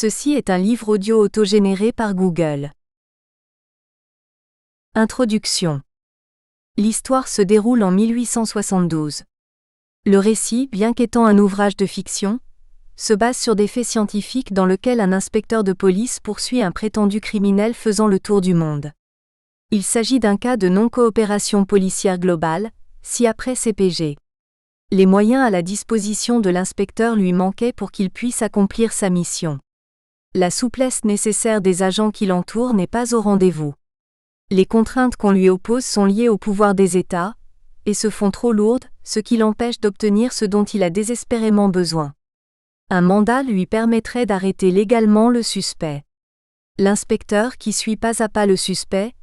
Ceci est un livre audio autogénéré par Google. Introduction. L'histoire se déroule en 1872. Le récit, bien qu'étant un ouvrage de fiction, se base sur des faits scientifiques dans lesquels un inspecteur de police poursuit un prétendu criminel faisant le tour du monde. Il s'agit d'un cas de non-coopération policière globale, ci-après CPG. Les moyens à la disposition de l'inspecteur lui manquaient pour qu'il puisse accomplir sa mission. La souplesse nécessaire des agents qui l'entourent n'est pas au rendez-vous. Les contraintes qu'on lui oppose sont liées au pouvoir des États, et se font trop lourdes, ce qui l'empêche d'obtenir ce dont il a désespérément besoin. Un mandat lui permettrait d'arrêter légalement le suspect. L'inspecteur qui suit pas à pas le suspect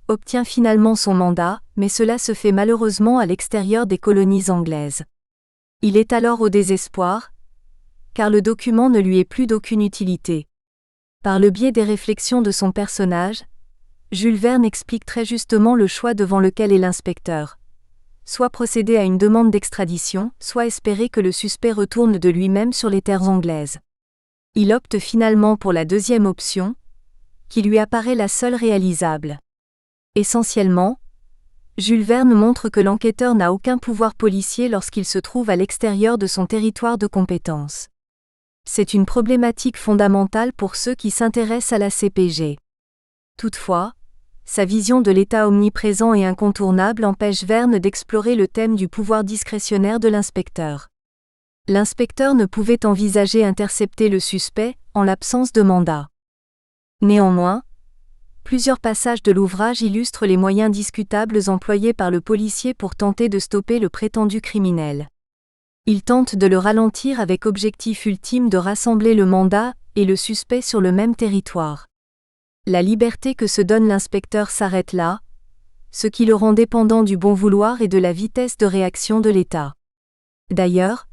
obtient finalement son mandat, mais cela se fait malheureusement à l'extérieur des colonies anglaises. Il est alors au désespoir, car le document ne lui est plus d'aucune utilité. Par le biais des réflexions de son personnage, Jules Verne explique très justement le choix devant lequel est l'inspecteur. Soit procéder à une demande d'extradition, soit espérer que le suspect retourne de lui-même sur les terres anglaises. Il opte finalement pour la deuxième option, qui lui apparaît la seule réalisable. Essentiellement, Jules Verne montre que l'enquêteur n'a aucun pouvoir policier lorsqu'il se trouve à l'extérieur de son territoire de compétence. C'est une problématique fondamentale pour ceux qui s'intéressent à la CPG. Toutefois, sa vision de l'État omniprésent et incontournable empêche Verne d'explorer le thème du pouvoir discrétionnaire de l'inspecteur. L'inspecteur ne pouvait envisager intercepter le suspect, en l'absence de mandat. Néanmoins, plusieurs passages de l'ouvrage illustrent les moyens discutables employés par le policier pour tenter de stopper le prétendu criminel. Il tente de le ralentir avec objectif ultime de rassembler le mandat et le suspect sur le même territoire. La liberté que se donne l'inspecteur s'arrête là, ce qui le rend dépendant du bon vouloir et de la vitesse de réaction de l'État. D'ailleurs,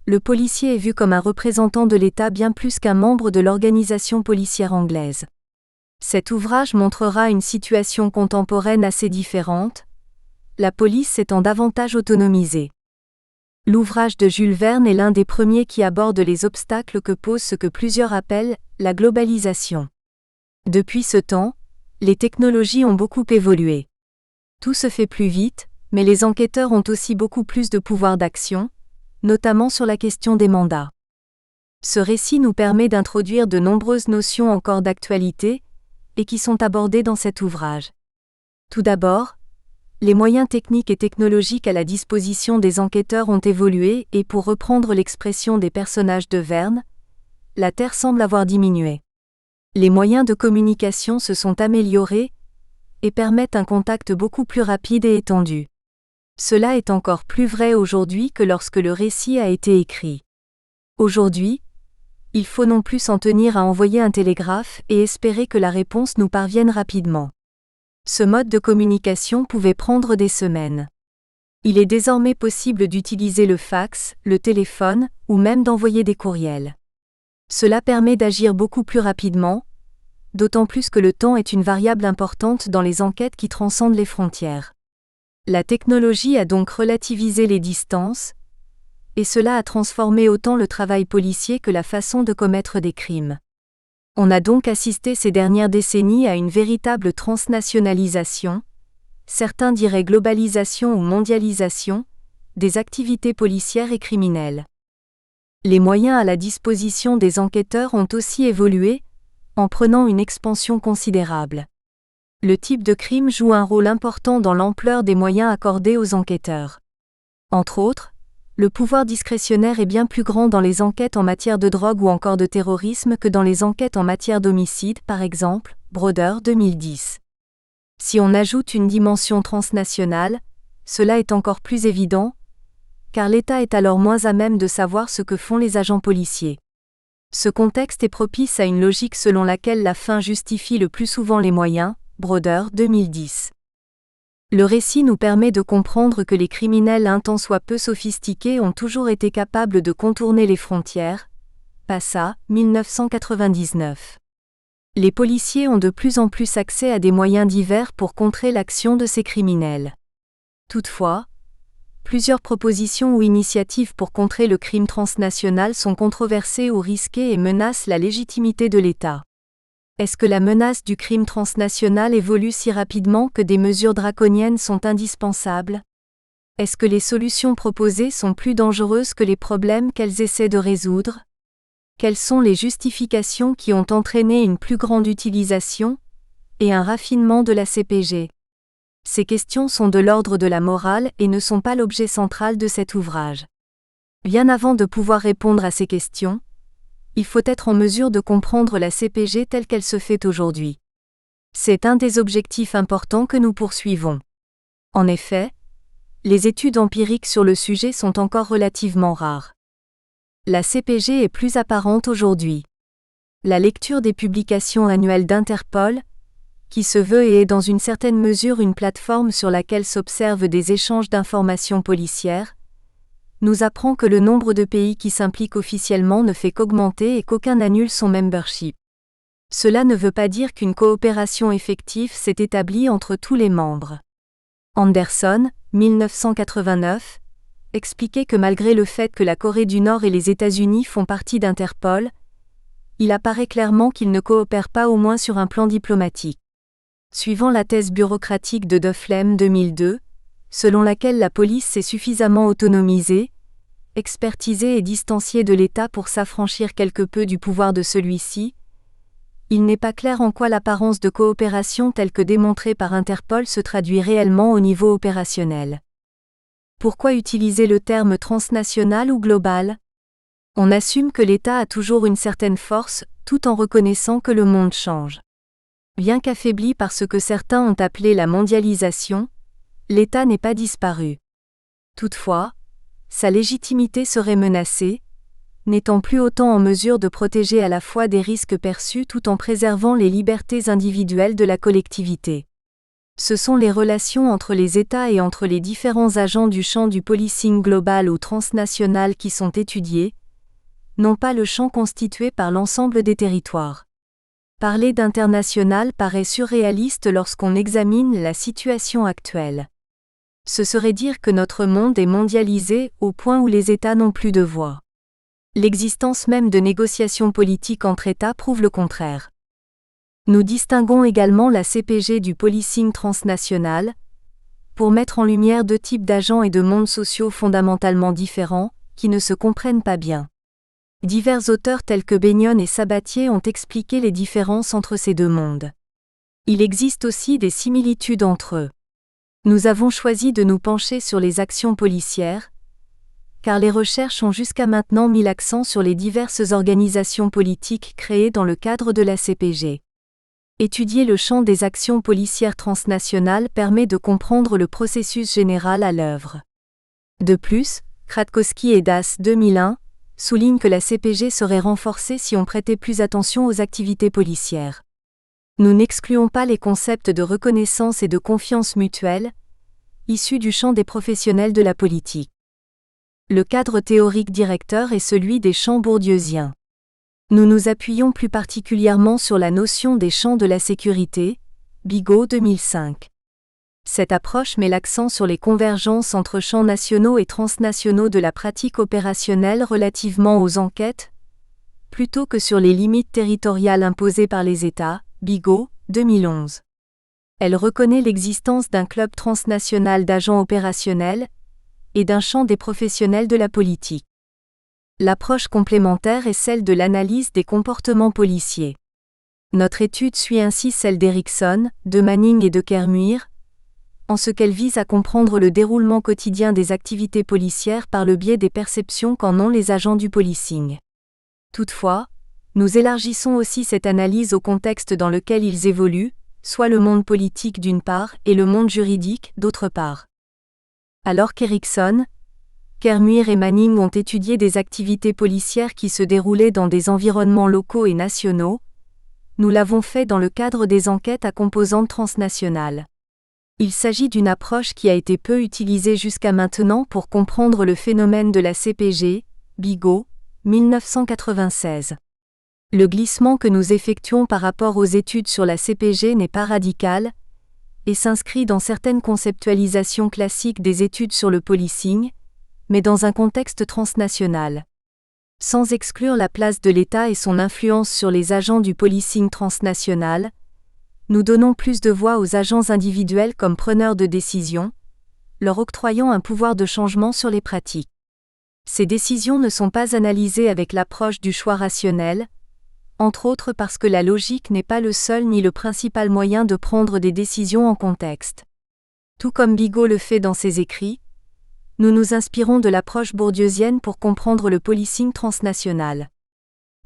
le policier est vu comme un représentant de l'État bien plus qu'un membre de l'organisation policière anglaise. Cet ouvrage montrera une situation contemporaine assez différente, la police s'étant davantage autonomisée. L'ouvrage de Jules Verne est l'un des premiers qui aborde les obstacles que pose ce que plusieurs appellent la globalisation. Depuis ce temps, les technologies ont beaucoup évolué. Tout se fait plus vite, mais les enquêteurs ont aussi beaucoup plus de pouvoir d'action, notamment sur la question des mandats. Ce récit nous permet d'introduire de nombreuses notions encore d'actualité, et qui sont abordées dans cet ouvrage. Tout d'abord, les moyens techniques et technologiques à la disposition des enquêteurs ont évolué et pour reprendre l'expression des personnages de Verne, la Terre semble avoir diminué. Les moyens de communication se sont améliorés et permettent un contact beaucoup plus rapide et étendu. Cela est encore plus vrai aujourd'hui que lorsque le récit a été écrit. Aujourd'hui, il faut non plus s'en tenir à envoyer un télégraphe et espérer que la réponse nous parvienne rapidement. Ce mode de communication pouvait prendre des semaines. Il est désormais possible d'utiliser le fax, le téléphone, ou même d'envoyer des courriels. Cela permet d'agir beaucoup plus rapidement, d'autant plus que le temps est une variable importante dans les enquêtes qui transcendent les frontières. La technologie a donc relativisé les distances, et cela a transformé autant le travail policier que la façon de commettre des crimes. On a donc assisté ces dernières décennies à une véritable transnationalisation, certains diraient globalisation ou mondialisation, des activités policières et criminelles. Les moyens à la disposition des enquêteurs ont aussi évolué, en prenant une expansion considérable. Le type de crime joue un rôle important dans l'ampleur des moyens accordés aux enquêteurs. Entre autres, le pouvoir discrétionnaire est bien plus grand dans les enquêtes en matière de drogue ou encore de terrorisme que dans les enquêtes en matière d'homicide, par exemple, Browder 2010. Si on ajoute une dimension transnationale, cela est encore plus évident, car l'État est alors moins à même de savoir ce que font les agents policiers. Ce contexte est propice à une logique selon laquelle la fin justifie le plus souvent les moyens, Browder 2010. Le récit nous permet de comprendre que les criminels un tant soit peu sophistiqués ont toujours été capables de contourner les frontières. Passa, 1999. Les policiers ont de plus en plus accès à des moyens divers pour contrer l'action de ces criminels. Toutefois, Plusieurs propositions ou initiatives pour contrer le crime transnational sont controversées ou risquées et menacent la légitimité de l'État. Est-ce que la menace du crime transnational évolue si rapidement que des mesures draconiennes sont indispensables? Est-ce que les solutions proposées sont plus dangereuses que les problèmes qu'elles essaient de résoudre? Quelles sont les justifications qui ont entraîné une plus grande utilisation et un raffinement de la CPG? Ces questions sont de l'ordre de la morale et ne sont pas l'objet central de cet ouvrage. Bien avant de pouvoir répondre à ces questions, il faut être en mesure de comprendre la CPG telle qu'elle se fait aujourd'hui. C'est un des objectifs importants que nous poursuivons. En effet, les études empiriques sur le sujet sont encore relativement rares. La CPG est plus apparente aujourd'hui. La lecture des publications annuelles d'Interpol, qui se veut et est dans une certaine mesure une plateforme sur laquelle s'observent des échanges d'informations policières, nous apprend que le nombre de pays qui s'impliquent officiellement ne fait qu'augmenter et qu'aucun n'annule son membership. Cela ne veut pas dire qu'une coopération effective s'est établie entre tous les membres. Anderson, 1989, expliquait que malgré le fait que la Corée du Nord et les États-Unis font partie d'Interpol, il apparaît clairement qu'ils ne coopèrent pas au moins sur un plan diplomatique. Suivant la thèse bureaucratique de Dufflem 2002, selon laquelle la police s'est suffisamment autonomisée, expertisée et distanciée de l'État pour s'affranchir quelque peu du pouvoir de celui-ci, il n'est pas clair en quoi l'apparence de coopération telle que démontrée par Interpol se traduit réellement au niveau opérationnel. Pourquoi utiliser le terme transnational ou global? On assume que l'État a toujours une certaine force, tout en reconnaissant que le monde change. Bien qu'affaibli par ce que certains ont appelé la mondialisation, l'État n'est pas disparu. Toutefois, sa légitimité serait menacée, n'étant plus autant en mesure de protéger à la fois des risques perçus tout en préservant les libertés individuelles de la collectivité. Ce sont les relations entre les États et entre les différents agents du champ du policing global ou transnational qui sont étudiés, non pas le champ constitué par l'ensemble des territoires. Parler d'international paraît surréaliste lorsqu'on examine la situation actuelle. Ce serait dire que notre monde est mondialisé au point où les États n'ont plus de voix. L'existence même de négociations politiques entre États prouve le contraire. Nous distinguons également la CPG du policing transnational, pour mettre en lumière deux types d'agents et de mondes sociaux fondamentalement différents, qui ne se comprennent pas bien. Divers auteurs tels que Benyon et Sabatier ont expliqué les différences entre ces deux mondes. Il existe aussi des similitudes entre eux. Nous avons choisi de nous pencher sur les actions policières, car les recherches ont jusqu'à maintenant mis l'accent sur les diverses organisations politiques créées dans le cadre de la CPG. Étudier le champ des actions policières transnationales permet de comprendre le processus général à l'œuvre. De plus, Kratkowski et Das 2001 soulignent que la CPG serait renforcée si on prêtait plus attention aux activités policières. Nous n'excluons pas les concepts de reconnaissance et de confiance mutuelle, issus du champ des professionnels de la politique. Le cadre théorique directeur est celui des champs bourdieusiens. Nous nous appuyons plus particulièrement sur la notion des champs de la sécurité, Bigot 2005. Cette approche met l'accent sur les convergences entre champs nationaux et transnationaux de la pratique opérationnelle relativement aux enquêtes, plutôt que sur les limites territoriales imposées par les États, Bigot, 2011. Elle reconnaît l'existence d'un club transnational d'agents opérationnels et d'un champ des professionnels de la politique. L'approche complémentaire est celle de l'analyse des comportements policiers. Notre étude suit ainsi celle d'Erickson, de Manning et de Kermuir, en ce qu'elle vise à comprendre le déroulement quotidien des activités policières par le biais des perceptions qu'en ont les agents du policing. Toutefois, nous élargissons aussi cette analyse au contexte dans lequel ils évoluent, soit le monde politique d'une part et le monde juridique d'autre part. Alors qu'Erickson, Kermuir et Manning ont étudié des activités policières qui se déroulaient dans des environnements locaux et nationaux, nous l'avons fait dans le cadre des enquêtes à composante transnationale. Il s'agit d'une approche qui a été peu utilisée jusqu'à maintenant pour comprendre le phénomène de la CPG, Bigot, 1996. Le glissement que nous effectuons par rapport aux études sur la CPG n'est pas radical, et s'inscrit dans certaines conceptualisations classiques des études sur le policing, mais dans un contexte transnational. Sans exclure la place de l'État et son influence sur les agents du policing transnational, nous donnons plus de voix aux agents individuels comme preneurs de décision, leur octroyant un pouvoir de changement sur les pratiques. Ces décisions ne sont pas analysées avec l'approche du choix rationnel, entre autres parce que la logique n'est pas le seul ni le principal moyen de prendre des décisions en contexte. Tout comme Bigot le fait dans ses écrits, nous nous inspirons de l'approche bourdieusienne pour comprendre le policing transnational.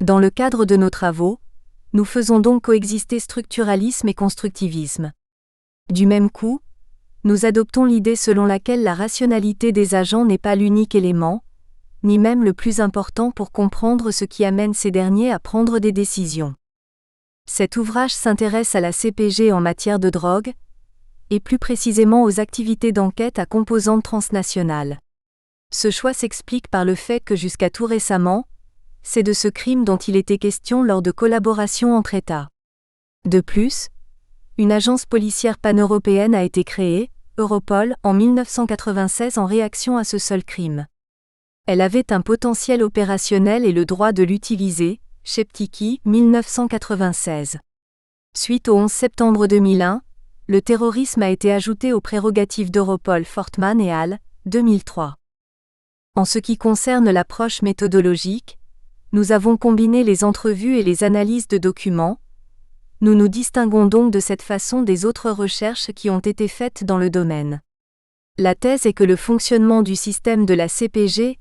Dans le cadre de nos travaux, nous faisons donc coexister structuralisme et constructivisme. Du même coup, nous adoptons l'idée selon laquelle la rationalité des agents n'est pas l'unique élément, ni même le plus important pour comprendre ce qui amène ces derniers à prendre des décisions. Cet ouvrage s'intéresse à la CPG en matière de drogue, et plus précisément aux activités d'enquête à composante transnationale. Ce choix s'explique par le fait que jusqu'à tout récemment, c'est de ce crime dont il était question lors de collaborations entre États. De plus, une agence policière pan-européenne a été créée, Europol, en 1996 en réaction à ce seul crime. Elle avait un potentiel opérationnel et le droit de l'utiliser, Szeptyki, 1996. Suite au 11 septembre 2001, le terrorisme a été ajouté aux prérogatives d'Europol Fortman et al., 2003. En ce qui concerne l'approche méthodologique, nous avons combiné les entrevues et les analyses de documents. Nous nous distinguons donc de cette façon des autres recherches qui ont été faites dans le domaine. La thèse est que le fonctionnement du système de la CPG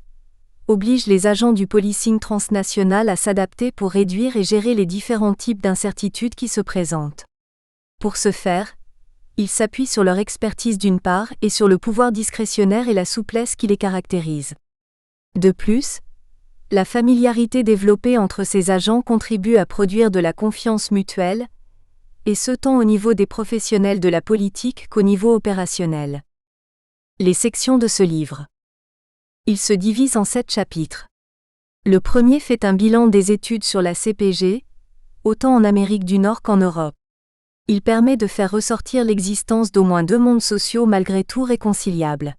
oblige les agents du policing transnational à s'adapter pour réduire et gérer les différents types d'incertitudes qui se présentent. Pour ce faire, ils s'appuient sur leur expertise d'une part et sur le pouvoir discrétionnaire et la souplesse qui les caractérisent. De plus, la familiarité développée entre ces agents contribue à produire de la confiance mutuelle, et ce tant au niveau des professionnels de la politique qu'au niveau opérationnel. Les sections de ce livre. Il se divise en 7 chapitres. Le premier fait un bilan des études sur la CPG, autant en Amérique du Nord qu'en Europe. Il permet de faire ressortir l'existence d'au moins 2 mondes sociaux malgré tout réconciliables.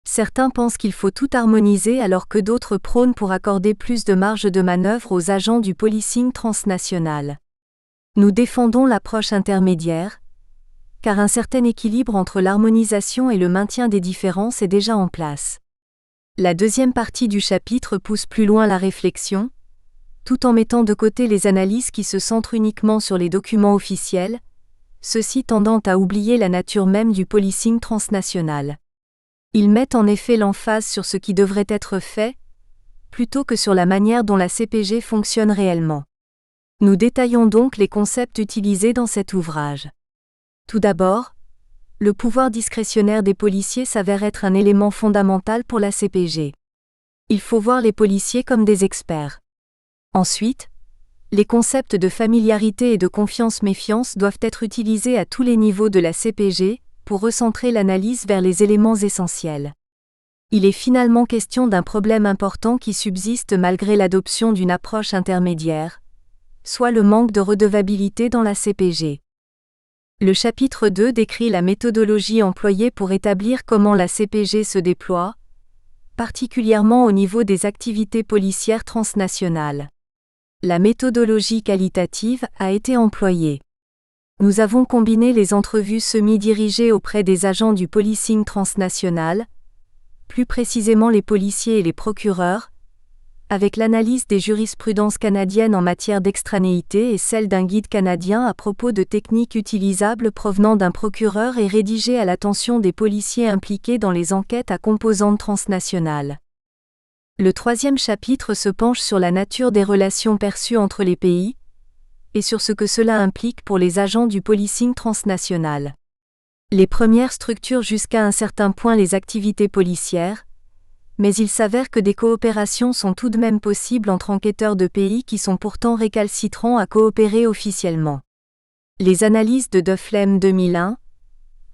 Certains pensent qu'il faut tout harmoniser alors que d'autres prônent pour accorder plus de marge de manœuvre aux agents du policing transnational. Nous défendons l'approche intermédiaire, car un certain équilibre entre l'harmonisation et le maintien des différences est déjà en place. La deuxième partie du chapitre pousse plus loin la réflexion, tout en mettant de côté les analyses qui se centrent uniquement sur les documents officiels, ceux-ci tendant à oublier la nature même du policing transnational. Ils mettent en effet l'emphase sur ce qui devrait être fait, plutôt que sur la manière dont la CPG fonctionne réellement. Nous détaillons donc les concepts utilisés dans cet ouvrage. Tout d'abord, le pouvoir discrétionnaire des policiers s'avère être un élément fondamental pour la CPG. Il faut voir les policiers comme des experts. Ensuite, les concepts de familiarité et de confiance-méfiance doivent être utilisés à tous les niveaux de la CPG pour recentrer l'analyse vers les éléments essentiels. Il est finalement question d'un problème important qui subsiste malgré l'adoption d'une approche intermédiaire, soit le manque de redevabilité dans la CPG. Le chapitre 2 décrit la méthodologie employée pour établir comment la CPG se déploie, particulièrement au niveau des activités policières transnationales. La méthodologie qualitative a été employée. Nous avons combiné les entrevues semi-dirigées auprès des agents du policing transnational, plus précisément les policiers et les procureurs, avec l'analyse des jurisprudences canadiennes en matière d'extranéité et celle d'un guide canadien à propos de techniques utilisables provenant d'un procureur et rédigées à l'attention des policiers impliqués dans les enquêtes à composante transnationale. Le troisième chapitre se penche sur la nature des relations perçues entre les pays, et sur ce que cela implique pour les agents du policing transnational. Les premières structurent jusqu'à un certain point les activités policières, mais il s'avère que des coopérations sont tout de même possibles entre enquêteurs de pays qui sont pourtant récalcitrants à coopérer officiellement. Les analyses de Dufflem 2001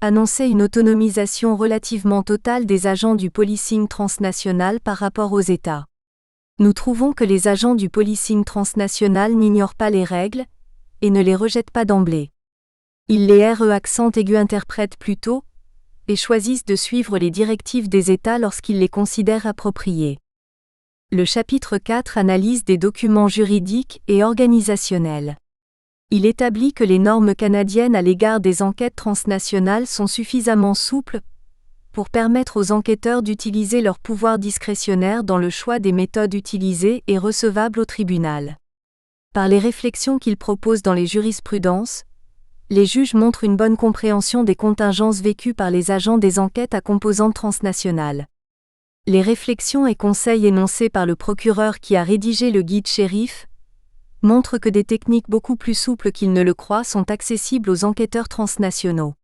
annonçaient une autonomisation relativement totale des agents du policing transnational par rapport aux États. Nous trouvons que les agents du policing transnational n'ignorent pas les règles et ne les rejettent pas d'emblée. Ils les accent aigu interprètent plutôt, et choisissent de suivre les directives des États lorsqu'ils les considèrent appropriées. Le chapitre 4 analyse des documents juridiques et organisationnels. Il établit que les normes canadiennes à l'égard des enquêtes transnationales sont suffisamment souples pour permettre aux enquêteurs d'utiliser leur pouvoir discrétionnaire dans le choix des méthodes utilisées et recevables au tribunal. Par les réflexions qu'il propose dans les jurisprudences, les juges montrent une bonne compréhension des contingences vécues par les agents des enquêtes à composante transnationale. Les réflexions et conseils énoncés par le procureur qui a rédigé le guide shérif montrent que des techniques beaucoup plus souples qu'ils ne le croient sont accessibles aux enquêteurs transnationaux.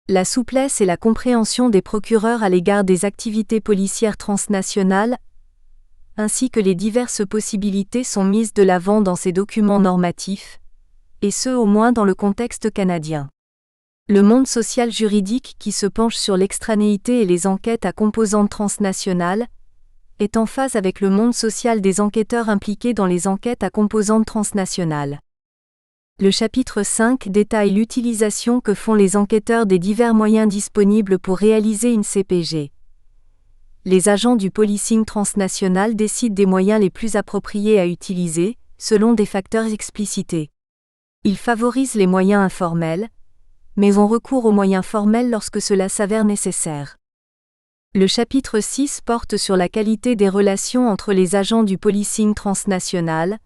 La souplesse et la compréhension des procureurs à l'égard des activités policières transnationales, ainsi que les diverses possibilités sont mises de l'avant dans ces documents normatifs, et ce au moins dans le contexte canadien. Le monde social juridique qui se penche sur l'extranéité et les enquêtes à composante transnationale est en phase avec le monde social des enquêteurs impliqués dans les enquêtes à composante transnationale. Le chapitre 5 détaille l'utilisation que font les enquêteurs des divers moyens disponibles pour réaliser une CPG. Les agents du policing transnational décident des moyens les plus appropriés à utiliser, selon des facteurs explicités. Ils favorisent les moyens informels, mais ont recours aux moyens formels lorsque cela s'avère nécessaire. Le chapitre 6 porte sur la qualité des relations entre les agents du policing transnational,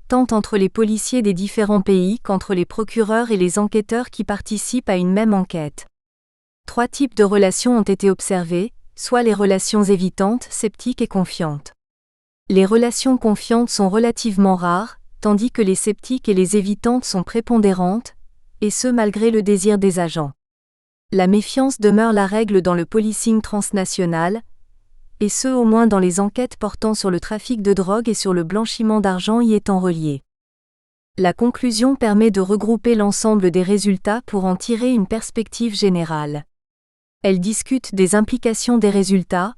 tant entre les policiers des différents pays qu'entre les procureurs et les enquêteurs qui participent à une même enquête. 3 types de relations ont été observées, soit les relations évitantes, sceptiques et confiantes. Les relations confiantes sont relativement rares, tandis que les sceptiques et les évitantes sont prépondérantes, et ce malgré le désir des agents. La méfiance demeure la règle dans le policing transnational, et ce au moins dans les enquêtes portant sur le trafic de drogue et sur le blanchiment d'argent y étant reliées. La conclusion permet de regrouper l'ensemble des résultats pour en tirer une perspective générale. Elle discute des implications des résultats,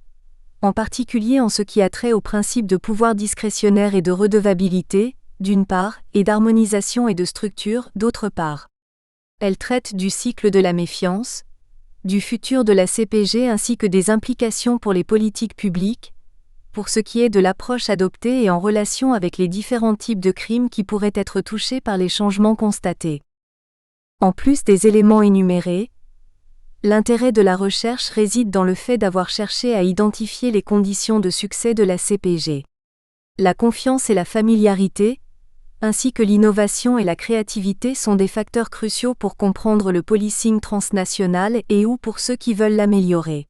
en particulier en ce qui a trait au principe de pouvoir discrétionnaire et de redevabilité, d'une part, et d'harmonisation et de structure, d'autre part. Elle traite du cycle de la méfiance, du futur de la CPG ainsi que des implications pour les politiques publiques, pour ce qui est de l'approche adoptée et en relation avec les différents types de crimes qui pourraient être touchés par les changements constatés. En plus des éléments énumérés, l'intérêt de la recherche réside dans le fait d'avoir cherché à identifier les conditions de succès de la CPG. La confiance et la familiarité, ainsi que l'innovation et la créativité sont des facteurs cruciaux pour comprendre le policing transnational et ou pour ceux qui veulent l'améliorer.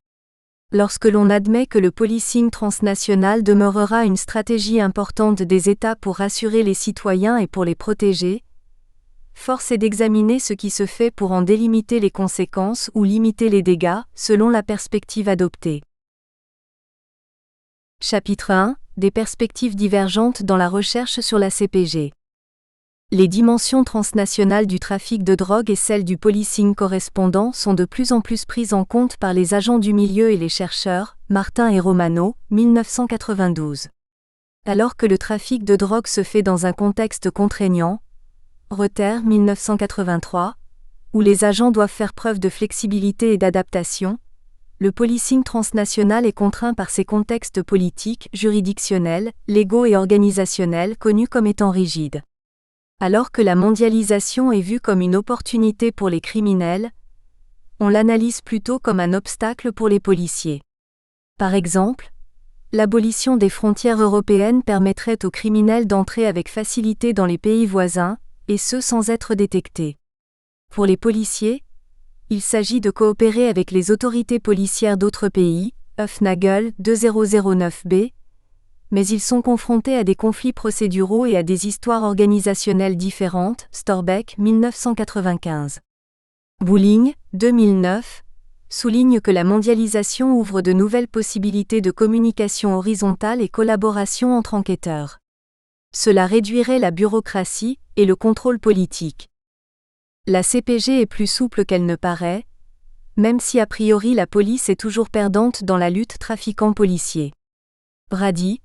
Lorsque l'on admet que le policing transnational demeurera une stratégie importante des États pour rassurer les citoyens et pour les protéger, force est d'examiner ce qui se fait pour en délimiter les conséquences ou limiter les dégâts, selon la perspective adoptée. Chapitre 1 – Des perspectives divergentes dans la recherche sur la CPG. Les dimensions transnationales du trafic de drogue et celles du policing correspondant sont de plus en plus prises en compte par les agents du milieu et les chercheurs, Martin et Romano, 1992. Alors que le trafic de drogue se fait dans un contexte contraignant, Reuter, 1983, où les agents doivent faire preuve de flexibilité et d'adaptation, le policing transnational est contraint par ces contextes politiques, juridictionnels, légaux et organisationnels connus comme étant rigides. Alors que la mondialisation est vue comme une opportunité pour les criminels, on l'analyse plutôt comme un obstacle pour les policiers. Par exemple, l'abolition des frontières européennes permettrait aux criminels d'entrer avec facilité dans les pays voisins, et ce sans être détectés. Pour les policiers, il s'agit de coopérer avec les autorités policières d'autres pays, Hufnagel 2009b, mais ils sont confrontés à des conflits procéduraux et à des histoires organisationnelles différentes, Storbeck 1995. Bouling, 2009, souligne que la mondialisation ouvre de nouvelles possibilités de communication horizontale et collaboration entre enquêteurs. Cela réduirait la bureaucratie et le contrôle politique. La CPG est plus souple qu'elle ne paraît, même si a priori la police est toujours perdante dans la lutte trafiquant-policier. Brady,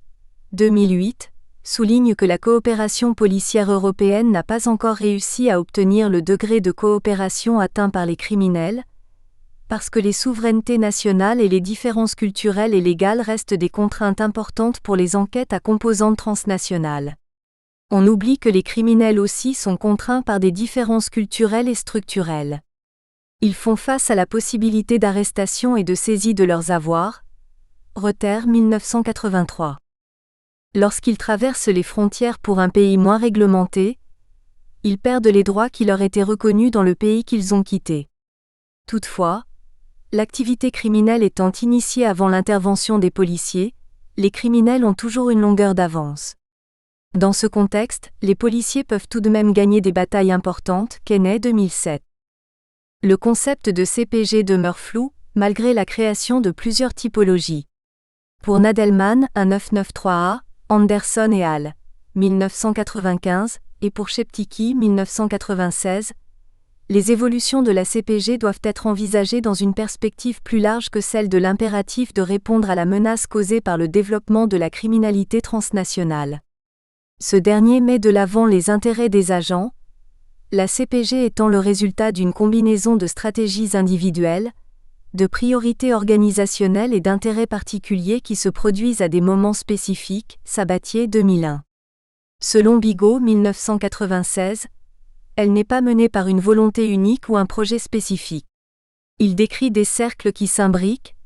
2008, souligne que la coopération policière européenne n'a pas encore réussi à obtenir le degré de coopération atteint par les criminels, parce que les souverainetés nationales et les différences culturelles et légales restent des contraintes importantes pour les enquêtes à composantes transnationales. On oublie que les criminels aussi sont contraints par des différences culturelles et structurelles. Ils font face à la possibilité d'arrestation et de saisie de leurs avoirs. Reuter 1983. Lorsqu'ils traversent les frontières pour un pays moins réglementé, ils perdent les droits qui leur étaient reconnus dans le pays qu'ils ont quitté. Toutefois, l'activité criminelle étant initiée avant l'intervention des policiers, les criminels ont toujours une longueur d'avance. Dans ce contexte, les policiers peuvent tout de même gagner des batailles importantes. Kenney 2007. Le concept de CPG demeure flou, malgré la création de plusieurs typologies. Pour Nadelman, 1993A, Anderson et al. 1995, et pour Sheptycki, 1996, les évolutions de la CPG doivent être envisagées dans une perspective plus large que celle de l'impératif de répondre à la menace causée par le développement de la criminalité transnationale. Ce dernier met de l'avant les intérêts des agents, la CPG étant le résultat d'une combinaison de stratégies individuelles, de priorités organisationnelles et d'intérêts particuliers qui se produisent à des moments spécifiques. Sabatier 2001. Selon Bigot 1996, elle n'est pas menée par une volonté unique ou un projet spécifique. Il décrit des cercles qui s'imbriquent,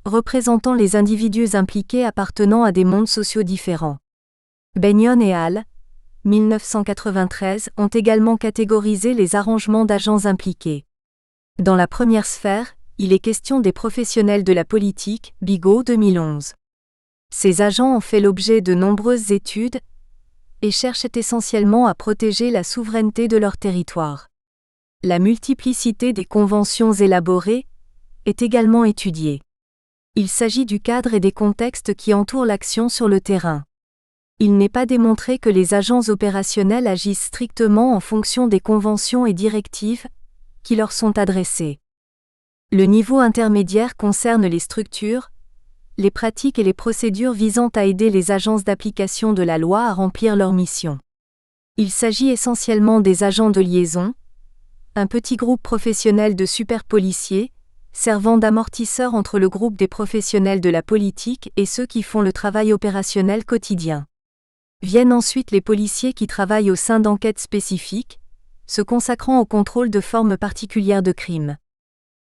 représentant les individus impliqués appartenant à des mondes sociaux différents. Benyon et al. 1993 ont également catégorisé les arrangements d'agents impliqués. Dans la première sphère, il est question des professionnels de la politique. Bigot 2011. Ces agents ont fait l'objet de nombreuses études et cherchent essentiellement à protéger la souveraineté de leur territoire. La multiplicité des conventions élaborées est également étudiée. Il s'agit du cadre et des contextes qui entourent l'action sur le terrain. Il n'est pas démontré que les agents opérationnels agissent strictement en fonction des conventions et directives qui leur sont adressées. Le niveau intermédiaire concerne les structures, les pratiques et les procédures visant à aider les agences d'application de la loi à remplir leur mission. Il s'agit essentiellement des agents de liaison, un petit groupe professionnel de super-policiers, servant d'amortisseur entre le groupe des professionnels de la politique et ceux qui font le travail opérationnel quotidien. Viennent ensuite les policiers qui travaillent au sein d'enquêtes spécifiques, se consacrant au contrôle de formes particulières de crimes.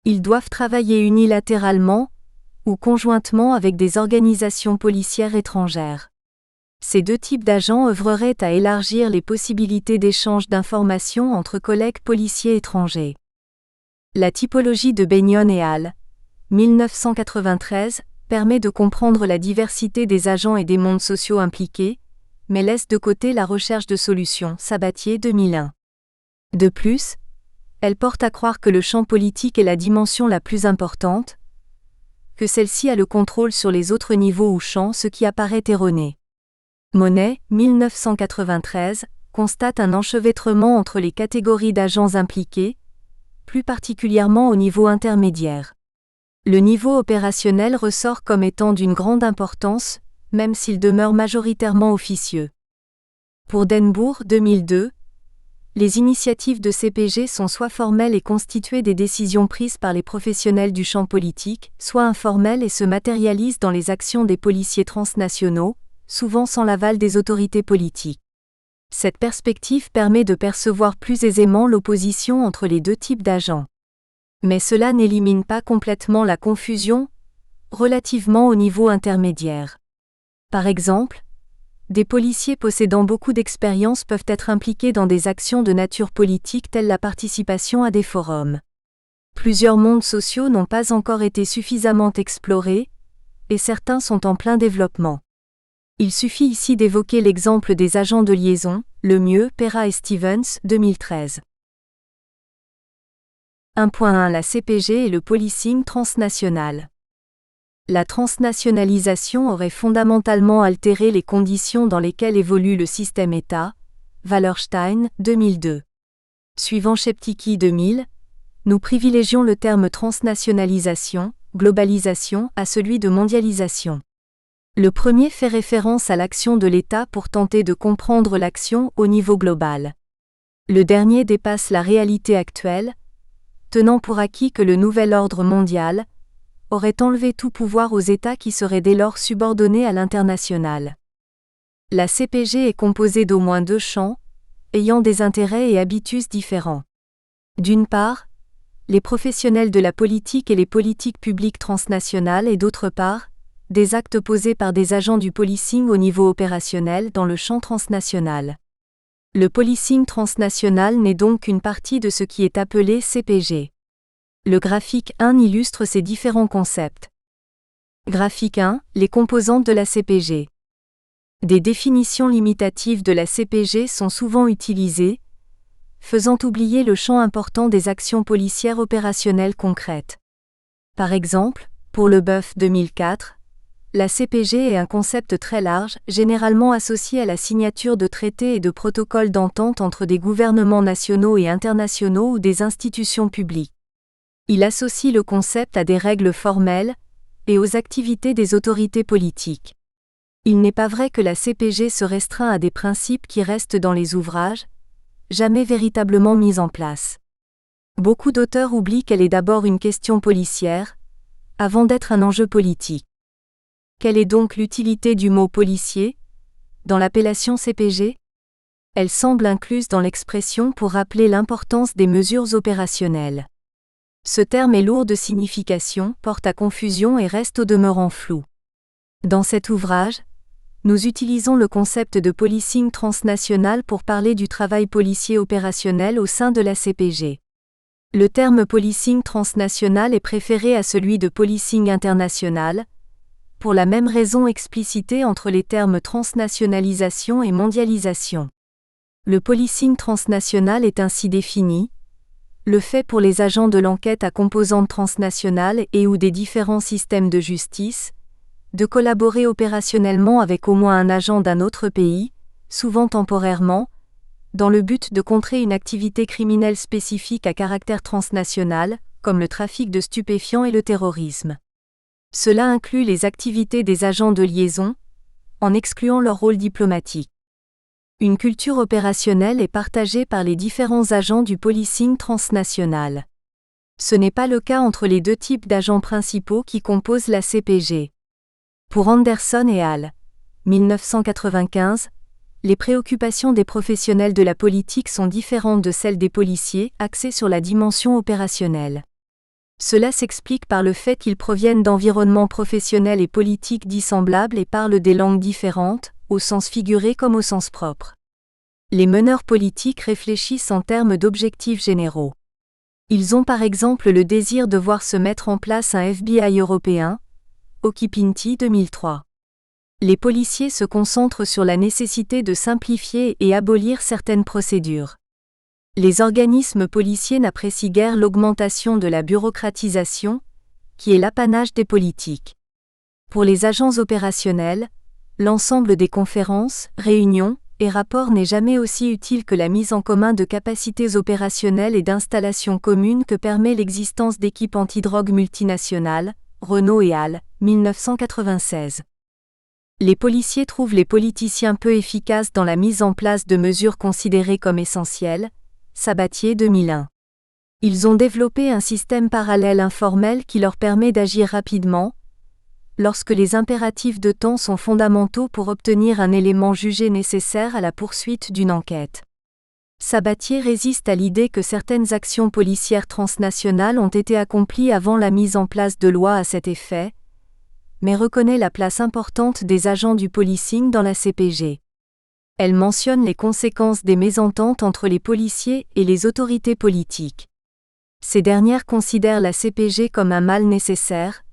Ils doivent travailler unilatéralement ou conjointement avec des organisations policières étrangères. Ces deux types d'agents œuvreraient à élargir les possibilités d'échange d'informations entre collègues policiers étrangers. La typologie de Benyon et al. 1993 permet de comprendre la diversité des agents et des mondes sociaux impliqués, mais laisse de côté la recherche de solutions. Sabatier 2001. De plus, elle porte à croire que le champ politique est la dimension la plus importante, que celle-ci a le contrôle sur les autres niveaux ou champs, ce qui apparaît erroné. Monet, 1993, constate un enchevêtrement entre les catégories d'agents impliqués, plus particulièrement au niveau intermédiaire. Le niveau opérationnel ressort comme étant d'une grande importance, même s'il demeure majoritairement officieux. Pour Denbourg 2002, les initiatives de CPG sont soit formelles et constituées des décisions prises par les professionnels du champ politique, soit informelles et se matérialisent dans les actions des policiers transnationaux, souvent sans l'aval des autorités politiques. Cette perspective permet de percevoir plus aisément l'opposition entre les deux types d'agents. Mais cela n'élimine pas complètement la confusion relativement au niveau intermédiaire. Par exemple, des policiers possédant beaucoup d'expérience peuvent être impliqués dans des actions de nature politique telles la participation à des forums. Plusieurs mondes sociaux n'ont pas encore été suffisamment explorés, et certains sont en plein développement. Il suffit ici d'évoquer l'exemple des agents de liaison, Lemieux, Perra et Stevens, 2013. 1.1 La CPG et le policing transnational. La transnationalisation aurait fondamentalement altéré les conditions dans lesquelles évolue le système État. Wallerstein, 2002. Suivant Sheptycki 2000, nous privilégions le terme transnationalisation, globalisation, à celui de mondialisation. Le premier fait référence à l'action de l'État pour tenter de comprendre l'action au niveau global. Le dernier dépasse la réalité actuelle, tenant pour acquis que le nouvel ordre mondial aurait enlevé tout pouvoir aux États qui seraient dès lors subordonnés à l'international. La CPG est composée d'au moins deux champs, ayant des intérêts et habitus différents. D'une part, les professionnels de la politique et les politiques publiques transnationales et d'autre part, des actes posés par des agents du policing au niveau opérationnel dans le champ transnational. Le policing transnational n'est donc qu'une partie de ce qui est appelé CPG. Le graphique 1 illustre ces différents concepts. Graphique 1, les composantes de la CPG. Des définitions limitatives de la CPG sont souvent utilisées, faisant oublier le champ important des actions policières opérationnelles concrètes. Par exemple, pour Leboeuf 2004, la CPG est un concept très large, généralement associé à la signature de traités et de protocoles d'entente entre des gouvernements nationaux et internationaux ou des institutions publiques. Il associe le concept à des règles formelles et aux activités des autorités politiques. Il n'est pas vrai que la CPG se restreint à des principes qui restent dans les ouvrages, jamais véritablement mis en place. Beaucoup d'auteurs oublient qu'elle est d'abord une question policière, avant d'être un enjeu politique. Quelle est donc l'utilité du mot policier dans l'appellation CPG ? Elle semble incluse dans l'expression pour rappeler l'importance des mesures opérationnelles. Ce terme est lourd de signification, porte à confusion et reste au demeurant flou. Dans cet ouvrage, nous utilisons le concept de policing transnational pour parler du travail policier opérationnel au sein de la CPG. Le terme policing transnational est préféré à celui de policing international, pour la même raison explicitée entre les termes transnationalisation et mondialisation. Le policing transnational est ainsi défini: le fait pour les agents de l'enquête à composante transnationale et ou des différents systèmes de justice, de collaborer opérationnellement avec au moins un agent d'un autre pays, souvent temporairement, dans le but de contrer une activité criminelle spécifique à caractère transnational, comme le trafic de stupéfiants et le terrorisme. Cela inclut les activités des agents de liaison, en excluant leur rôle diplomatique. Une culture opérationnelle est partagée par les différents agents du policing transnational. Ce n'est pas le cas entre les deux types d'agents principaux qui composent la CPG. Pour Anderson et al. 1995, les préoccupations des professionnels de la politique sont différentes de celles des policiers, axées sur la dimension opérationnelle. Cela s'explique par le fait qu'ils proviennent d'environnements professionnels et politiques dissemblables et parlent des langues différentes, au sens figuré comme au sens propre. Les meneurs politiques réfléchissent en termes d'objectifs généraux. Ils ont par exemple le désir de voir se mettre en place un FBI européen, Occhipinti 2003. Les policiers se concentrent sur la nécessité de simplifier et abolir certaines procédures. Les organismes policiers n'apprécient guère l'augmentation de la bureaucratisation, qui est l'apanage des politiques. Pour les agents opérationnels, l'ensemble des conférences, réunions et rapports n'est jamais aussi utile que la mise en commun de capacités opérationnelles et d'installations communes que permet l'existence d'équipes antidrogue multinationales, Renault et al., 1996. Les policiers trouvent les politiciens peu efficaces dans la mise en place de mesures considérées comme essentielles, Sabatier 2001. Ils ont développé un système parallèle informel qui leur permet d'agir rapidement, lorsque les impératifs de temps sont fondamentaux pour obtenir un élément jugé nécessaire à la poursuite d'une enquête. Sabatier résiste à l'idée que certaines actions policières transnationales ont été accomplies avant la mise en place de lois à cet effet, mais reconnaît la place importante des agents du policing dans la CPG. Elle mentionne les conséquences des mésententes entre les policiers et les autorités politiques. Ces dernières considèrent la CPG comme un mal nécessaire,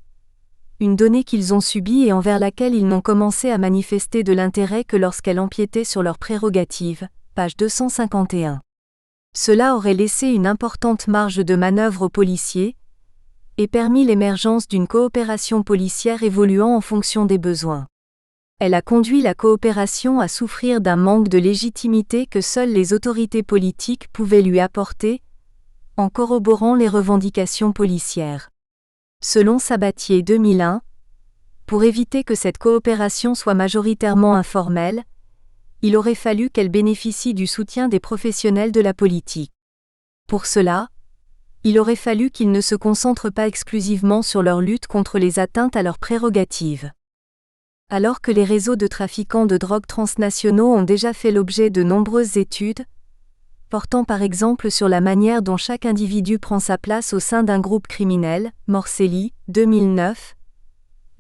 une donnée qu'ils ont subie et envers laquelle ils n'ont commencé à manifester de l'intérêt que lorsqu'elle empiétait sur leurs prérogatives, page 251. Cela aurait laissé une importante marge de manœuvre aux policiers et permis l'émergence d'une coopération policière évoluant en fonction des besoins. Elle a conduit la coopération à souffrir d'un manque de légitimité que seules les autorités politiques pouvaient lui apporter, en corroborant les revendications policières. Selon Sabatier 2001, Pour éviter que cette coopération soit majoritairement informelle, il aurait fallu qu'elle bénéficie du soutien des professionnels de la politique. Pour cela, il aurait fallu qu'ils ne se concentrent pas exclusivement sur leur lutte contre les atteintes à leurs prérogatives. Alors que les réseaux de trafiquants de drogue transnationaux ont déjà fait l'objet de nombreuses études, portant par exemple sur la manière dont chaque individu prend sa place au sein d'un groupe criminel, Morcelli, 2009,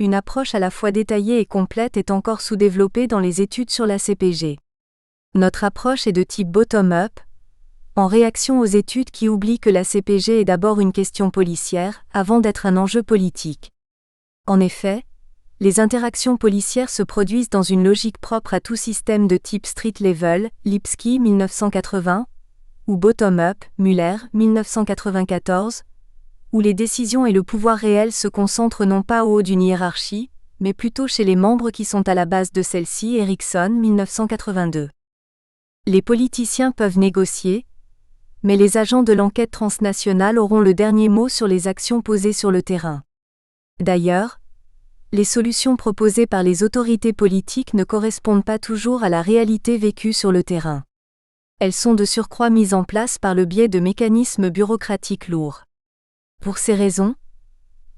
une approche à la fois détaillée et complète est encore sous-développée dans les études sur la CPG. Notre approche est de type bottom-up, en réaction aux études qui oublient que la CPG est d'abord une question policière, avant d'être un enjeu politique. En effet, les interactions policières se produisent dans une logique propre à tout système de type street level, Lipsky 1980, ou bottom-up, Muller 1994, où les décisions et le pouvoir réel se concentrent non pas au haut d'une hiérarchie, mais plutôt chez les membres qui sont à la base de celle-ci, Erickson 1982. Les politiciens peuvent négocier, mais les agents de l'enquête transnationale auront le dernier mot sur les actions posées sur le terrain. D'ailleurs, les solutions proposées par les autorités politiques ne correspondent pas toujours à la réalité vécue sur le terrain. Elles sont de surcroît mises en place par le biais de mécanismes bureaucratiques lourds. Pour ces raisons,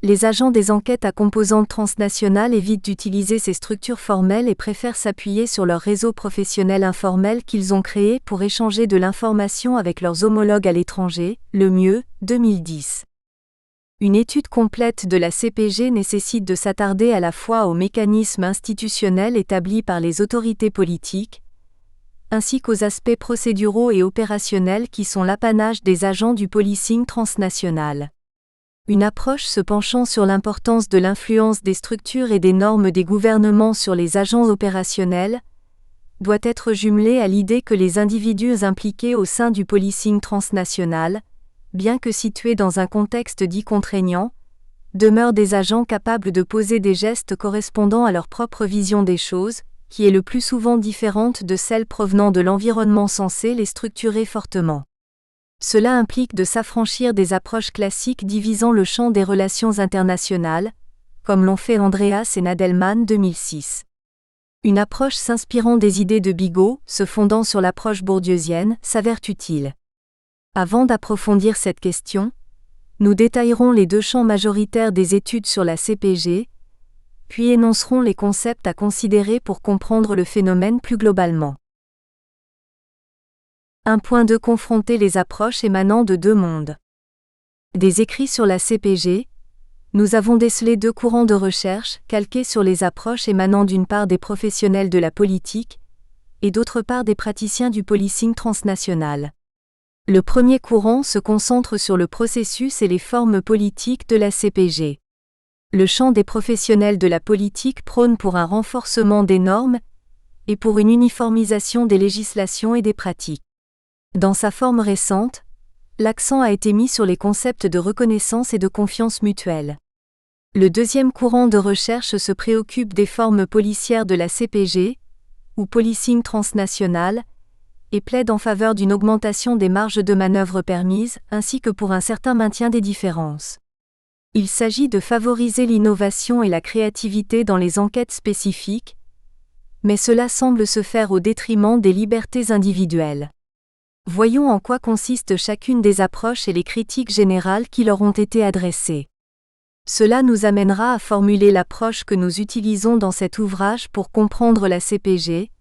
les agents des enquêtes à composante transnationale évitent d'utiliser ces structures formelles et préfèrent s'appuyer sur leur réseau professionnel informel qu'ils ont créé pour échanger de l'information avec leurs homologues à l'étranger, le mieux, 2010. Une étude complète de la CPG nécessite de s'attarder à la fois aux mécanismes institutionnels établis par les autorités politiques, ainsi qu'aux aspects procéduraux et opérationnels qui sont l'apanage des agents du policing transnational. Une approche se penchant sur l'importance de l'influence des structures et des normes des gouvernements sur les agents opérationnels doit être jumelée à l'idée que les individus impliqués au sein du policing transnational, bien que situés dans un contexte dit contraignant, demeurent des agents capables de poser des gestes correspondant à leur propre vision des choses, qui est le plus souvent différente de celle provenant de l'environnement censé les structurer fortement. Cela implique de s'affranchir des approches classiques divisant le champ des relations internationales, comme l'ont fait Andreas et Nadelman 2006. Une approche s'inspirant des idées de Bigot, se fondant sur l'approche bourdieusienne, s'avère utile. Avant d'approfondir cette question, nous détaillerons les deux champs majoritaires des études sur la CPG, puis énoncerons les concepts à considérer pour comprendre le phénomène plus globalement. 1.2 Confronter les approches émanant de deux mondes. Des écrits sur la CPG, nous avons décelé deux courants de recherche calqués sur les approches émanant d'une part des professionnels de la politique et d'autre part des praticiens du policing transnational. Le premier courant se concentre sur le processus et les formes politiques de la CPG. Le champ des professionnels de la politique prône pour un renforcement des normes et pour une uniformisation des législations et des pratiques. Dans sa forme récente, l'accent a été mis sur les concepts de reconnaissance et de confiance mutuelle. Le deuxième courant de recherche se préoccupe des formes policières de la CPG, ou policing transnational, et plaide en faveur d'une augmentation des marges de manœuvre permises, ainsi que pour un certain maintien des différences. Il s'agit de favoriser l'innovation et la créativité dans les enquêtes spécifiques, mais cela semble se faire au détriment des libertés individuelles. Voyons en quoi consiste chacune des approches et les critiques générales qui leur ont été adressées. Cela nous amènera à formuler l'approche que nous utilisons dans cet ouvrage pour comprendre la CPG,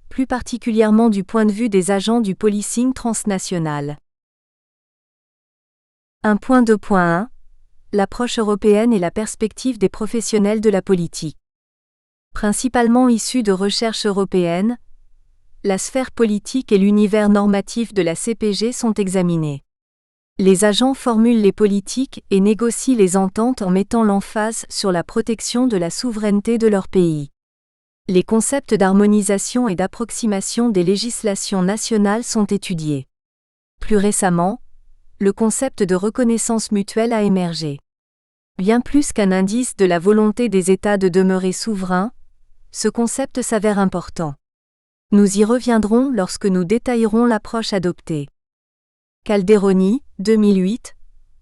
plus particulièrement du point de vue des agents du policing transnational. 1.2.1 L'approche européenne et la perspective des professionnels de la politique. Principalement issus de recherches européennes, la sphère politique et l'univers normatif de la CPG sont examinés. Les agents formulent les politiques et négocient les ententes en mettant l'emphase sur la protection de la souveraineté de leur pays. Les concepts d'harmonisation et d'approximation des législations nationales sont étudiés. Plus récemment, le concept de reconnaissance mutuelle a émergé. Bien plus qu'un indice de la volonté des États de demeurer souverains, ce concept s'avère important. Nous y reviendrons lorsque nous détaillerons l'approche adoptée. Calderoni, 2008,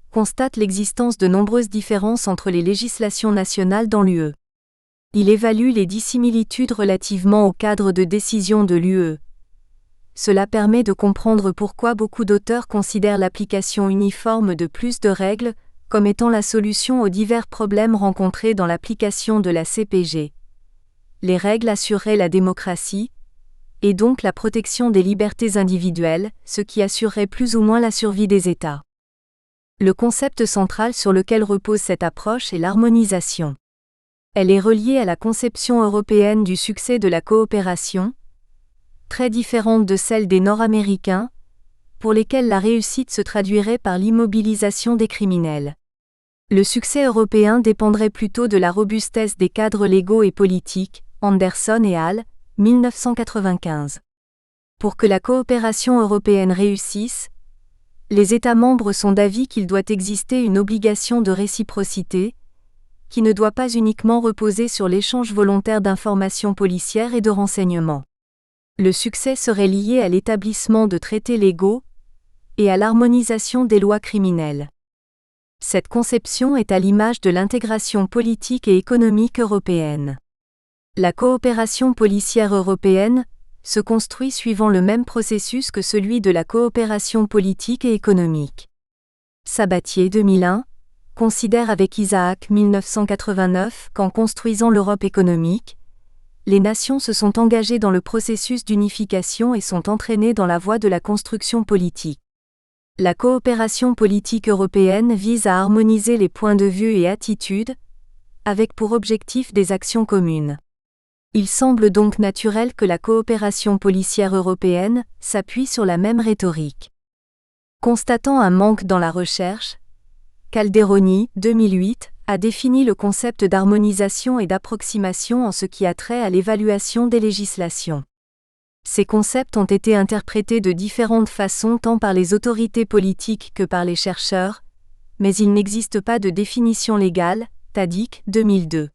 constate l'existence de nombreuses différences entre les législations nationales dans l'UE. Il évalue les dissimilitudes relativement au cadre de décision de l'UE. Cela permet de comprendre pourquoi beaucoup d'auteurs considèrent l'application uniforme de plus de règles comme étant la solution aux divers problèmes rencontrés dans l'application de la CPG. Les règles assureraient la démocratie, et donc la protection des libertés individuelles, ce qui assurerait plus ou moins la survie des États. Le concept central sur lequel repose cette approche est l'harmonisation. Elle est reliée à la conception européenne du succès de la coopération, très différente de celle des Nord-Américains, pour lesquels la réussite se traduirait par l'immobilisation des criminels. Le succès européen dépendrait plutôt de la robustesse des cadres légaux et politiques, Anderson et Hall, 1995. Pour que la coopération européenne réussisse, les États membres sont d'avis qu'il doit exister une obligation de réciprocité, qui ne doit pas uniquement reposer sur l'échange volontaire d'informations policières et de renseignements. Le succès serait lié à l'établissement de traités légaux et à l'harmonisation des lois criminelles. Cette conception est à l'image de l'intégration politique et économique européenne. La coopération policière européenne se construit suivant le même processus que celui de la coopération politique et économique. Sabatier 2001 considère avec Isaac 1989 qu'en construisant l'Europe économique, les nations se sont engagées dans le processus d'unification et sont entraînées dans la voie de la construction politique. La coopération politique européenne vise à harmoniser les points de vue et attitudes, avec pour objectif des actions communes. Il semble donc naturel que la coopération policière européenne s'appuie sur la même rhétorique. Constatant un manque dans la recherche, Calderoni, 2008, a défini le concept d'harmonisation et d'approximation en ce qui a trait à l'évaluation des législations. Ces concepts ont été interprétés de différentes façons tant par les autorités politiques que par les chercheurs, mais il n'existe pas de définition légale, Tadic, 2002.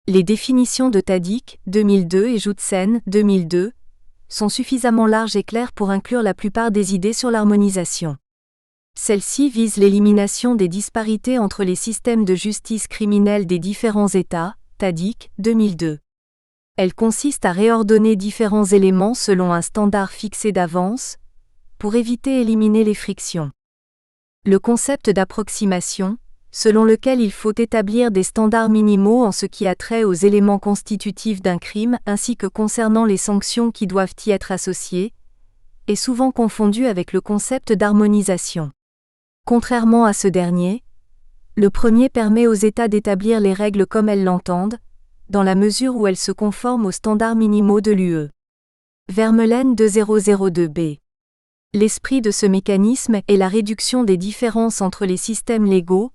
Les définitions de Tadic, 2002 et Joutsen, 2002, sont suffisamment larges et claires pour inclure la plupart des idées sur l'harmonisation. Celles-ci visent l'élimination des disparités entre les systèmes de justice criminelle des différents États, Tadic, 2002. Elles consistent à réordonner différents éléments selon un standard fixé d'avance, pour éviter éliminer les frictions. Le concept d'approximation, selon lequel il faut établir des standards minimaux en ce qui a trait aux éléments constitutifs d'un crime ainsi que concernant les sanctions qui doivent y être associées, est souvent confondu avec le concept d'harmonisation. Contrairement à ce dernier, le premier permet aux États d'établir les règles comme elles l'entendent, dans la mesure où elles se conforment aux standards minimaux de l'UE. Vermeulen 2002b. L'esprit de ce mécanisme est la réduction des différences entre les systèmes légaux,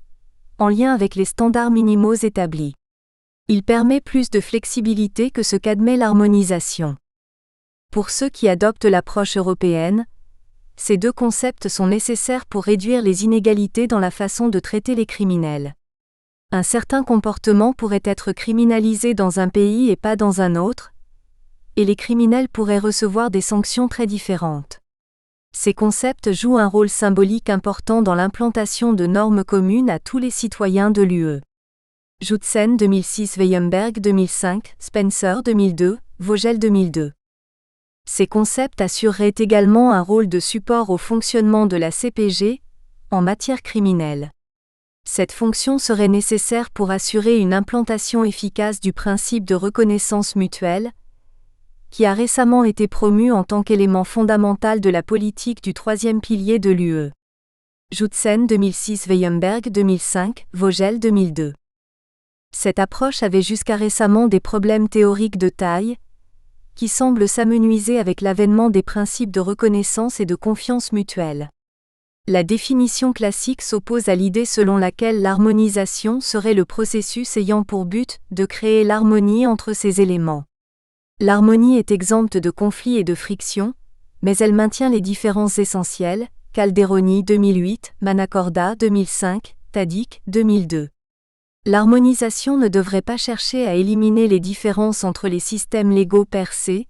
en lien avec les standards minimaux établis. Il permet plus de flexibilité que ce qu'admet l'harmonisation. Pour ceux qui adoptent l'approche européenne, ces deux concepts sont nécessaires pour réduire les inégalités dans la façon de traiter les criminels. Un certain comportement pourrait être criminalisé dans un pays et pas dans un autre, et les criminels pourraient recevoir des sanctions très différentes. Ces concepts jouent un rôle symbolique important dans l'implantation de normes communes à tous les citoyens de l'UE. Joutsen 2006, Weyemberg 2005, Spencer 2002, Vogel 2002. Ces concepts assureraient également un rôle de support au fonctionnement de la CPG, en matière criminelle. Cette fonction serait nécessaire pour assurer une implantation efficace du principe de reconnaissance mutuelle, qui a récemment été promu en tant qu'élément fondamental de la politique du troisième pilier de l'UE. Joutsen 2006, Weyemberg 2005, Vogel 2002. Cette approche avait jusqu'à récemment des problèmes théoriques de taille, qui semblent s'amenuiser avec l'avènement des principes de reconnaissance et de confiance mutuelle. La définition classique s'oppose à l'idée selon laquelle l'harmonisation serait le processus ayant pour but de créer l'harmonie entre ces éléments. L'harmonie est exempte de conflits et de frictions, mais elle maintient les différences essentielles, Calderoni 2008, Manacorda 2005, Tadic 2002. L'harmonisation ne devrait pas chercher à éliminer les différences entre les systèmes légaux per se,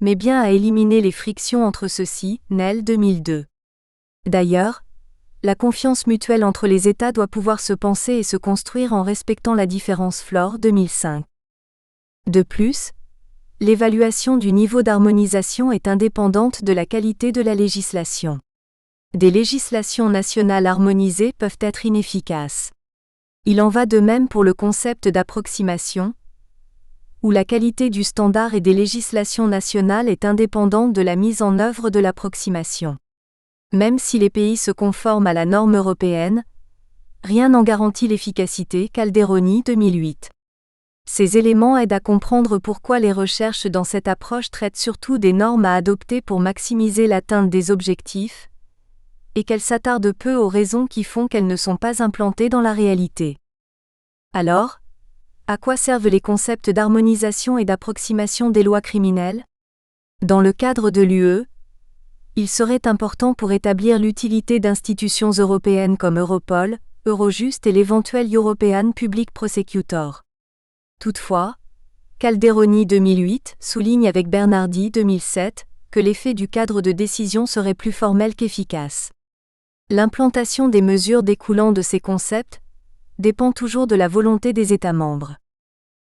mais bien à éliminer les frictions entre ceux-ci, Nel 2002. D'ailleurs, la confiance mutuelle entre les États doit pouvoir se penser et se construire en respectant la différence Flore 2005. De plus, l'évaluation du niveau d'harmonisation est indépendante de la qualité de la législation. Des législations nationales harmonisées peuvent être inefficaces. Il en va de même pour le concept d'approximation, où la qualité du standard et des législations nationales est indépendante de la mise en œuvre de l'approximation. Même si les pays se conforment à la norme européenne, rien n'en garantit l'efficacité. Calderoni 2008. Ces éléments aident à comprendre pourquoi les recherches dans cette approche traitent surtout des normes à adopter pour maximiser l'atteinte des objectifs, et qu'elles s'attardent peu aux raisons qui font qu'elles ne sont pas implantées dans la réalité. Alors, à quoi servent les concepts d'harmonisation et d'approximation des lois criminelles ? Dans le cadre de l'UE, il serait important pour établir l'utilité d'institutions européennes comme Europol, Eurojust et l'éventuel European Public Prosecutor. Toutefois, Calderoni 2008 souligne avec Bernardi 2007 que l'effet du cadre de décision serait plus formel qu'efficace. L'implantation des mesures découlant de ces concepts dépend toujours de la volonté des États membres.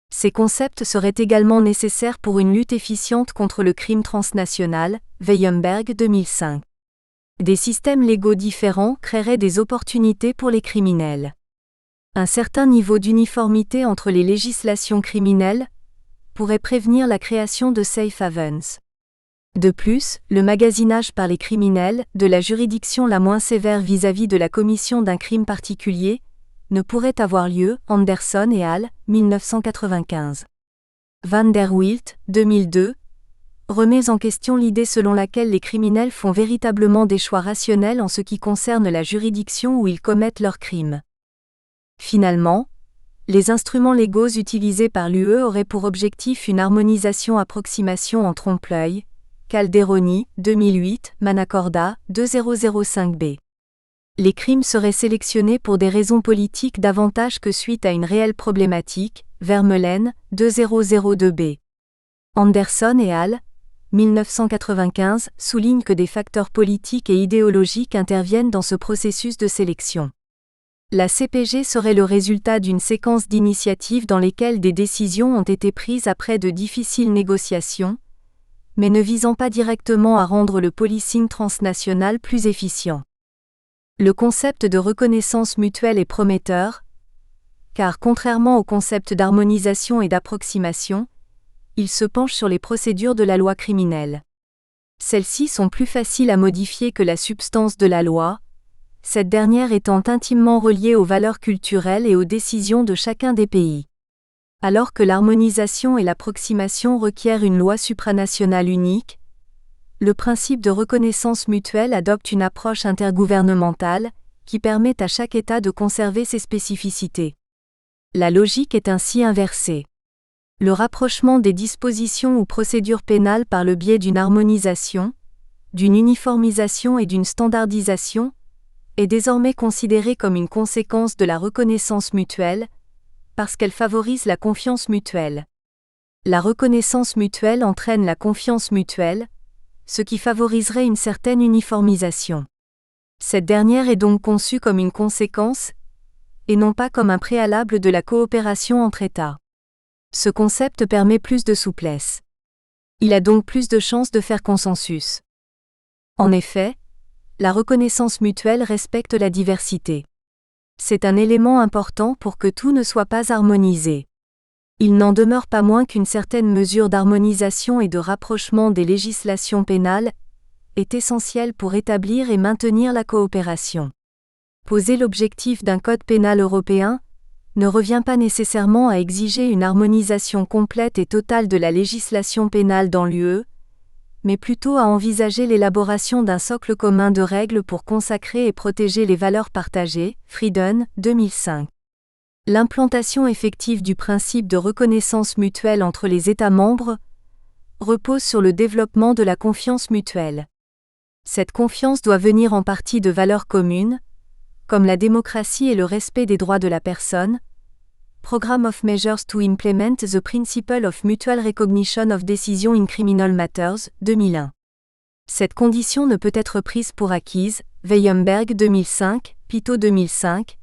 Ces concepts seraient également nécessaires pour une lutte efficiente contre le crime transnational, Weyemberg 2005. Des systèmes légaux différents créeraient des opportunités pour les criminels. Un certain niveau d'uniformité entre les législations criminelles pourrait prévenir la création de safe havens. De plus, le magasinage par les criminels de la juridiction la moins sévère vis-à-vis de la commission d'un crime particulier ne pourrait avoir lieu. Anderson et al. 1995. Van der Wilt 2002 remet en question l'idée selon laquelle les criminels font véritablement des choix rationnels en ce qui concerne la juridiction où ils commettent leurs crimes. Finalement, les instruments légaux utilisés par l'UE auraient pour objectif une harmonisation-approximation en trompe-l'œil. Calderoni 2008, Manacorda 2005b. Les crimes seraient sélectionnés pour des raisons politiques davantage que suite à une réelle problématique. Vermeulen 2002b. Anderson et al. 1995 soulignent que des facteurs politiques et idéologiques interviennent dans ce processus de sélection. La CPG serait le résultat d'une séquence d'initiatives dans lesquelles des décisions ont été prises après de difficiles négociations, mais ne visant pas directement à rendre le policing transnational plus efficient. Le concept de reconnaissance mutuelle est prometteur, car contrairement au concept d'harmonisation et d'approximation, il se penche sur les procédures de la loi criminelle. Celles-ci sont plus faciles à modifier que la substance de la loi, cette dernière étant intimement reliée aux valeurs culturelles et aux décisions de chacun des pays. Alors que l'harmonisation et l'approximation requièrent une loi supranationale unique, le principe de reconnaissance mutuelle adopte une approche intergouvernementale qui permet à chaque État de conserver ses spécificités. La logique est ainsi inversée. Le rapprochement des dispositions ou procédures pénales par le biais d'une harmonisation, d'une uniformisation et d'une standardisation est désormais considéré comme une conséquence de la reconnaissance mutuelle, parce qu'elle favorise la confiance mutuelle. La reconnaissance mutuelle entraîne la confiance mutuelle, ce qui favoriserait une certaine uniformisation. Cette dernière est donc conçue comme une conséquence, et non pas comme un préalable de la coopération entre États. Ce concept permet plus de souplesse. Il a donc plus de chances de faire consensus. En effet, la reconnaissance mutuelle respecte la diversité. C'est un élément important pour que tout ne soit pas harmonisé. Il n'en demeure pas moins qu'une certaine mesure d'harmonisation et de rapprochement des législations pénales est essentielle pour établir et maintenir la coopération. Poser l'objectif d'un code pénal européen ne revient pas nécessairement à exiger une harmonisation complète et totale de la législation pénale dans l'UE, mais plutôt à envisager l'élaboration d'un socle commun de règles pour consacrer et protéger les valeurs partagées. Frieden, 2005. L'implantation effective du principe de reconnaissance mutuelle entre les États membres repose sur le développement de la confiance mutuelle. Cette confiance doit venir en partie de valeurs communes, comme la démocratie et le respect des droits de la personne. Programme of Measures to Implement the Principle of Mutual Recognition of Decision in Criminal Matters, 2001. Cette condition ne peut être prise pour acquise, Weyemberg 2005, Pito 2005,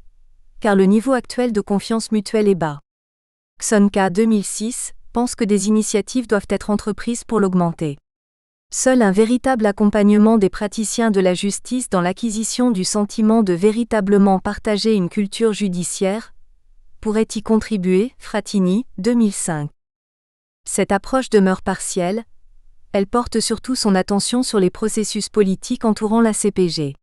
car le niveau actuel de confiance mutuelle est bas. Xonka 2006, pense que des initiatives doivent être entreprises pour l'augmenter. Seul un véritable accompagnement des praticiens de la justice dans l'acquisition du sentiment de véritablement partager une culture judiciaire pourrait y contribuer, Fratini, 2005. Cette approche demeure partielle, elle porte surtout son attention sur les processus politiques entourant la CPG.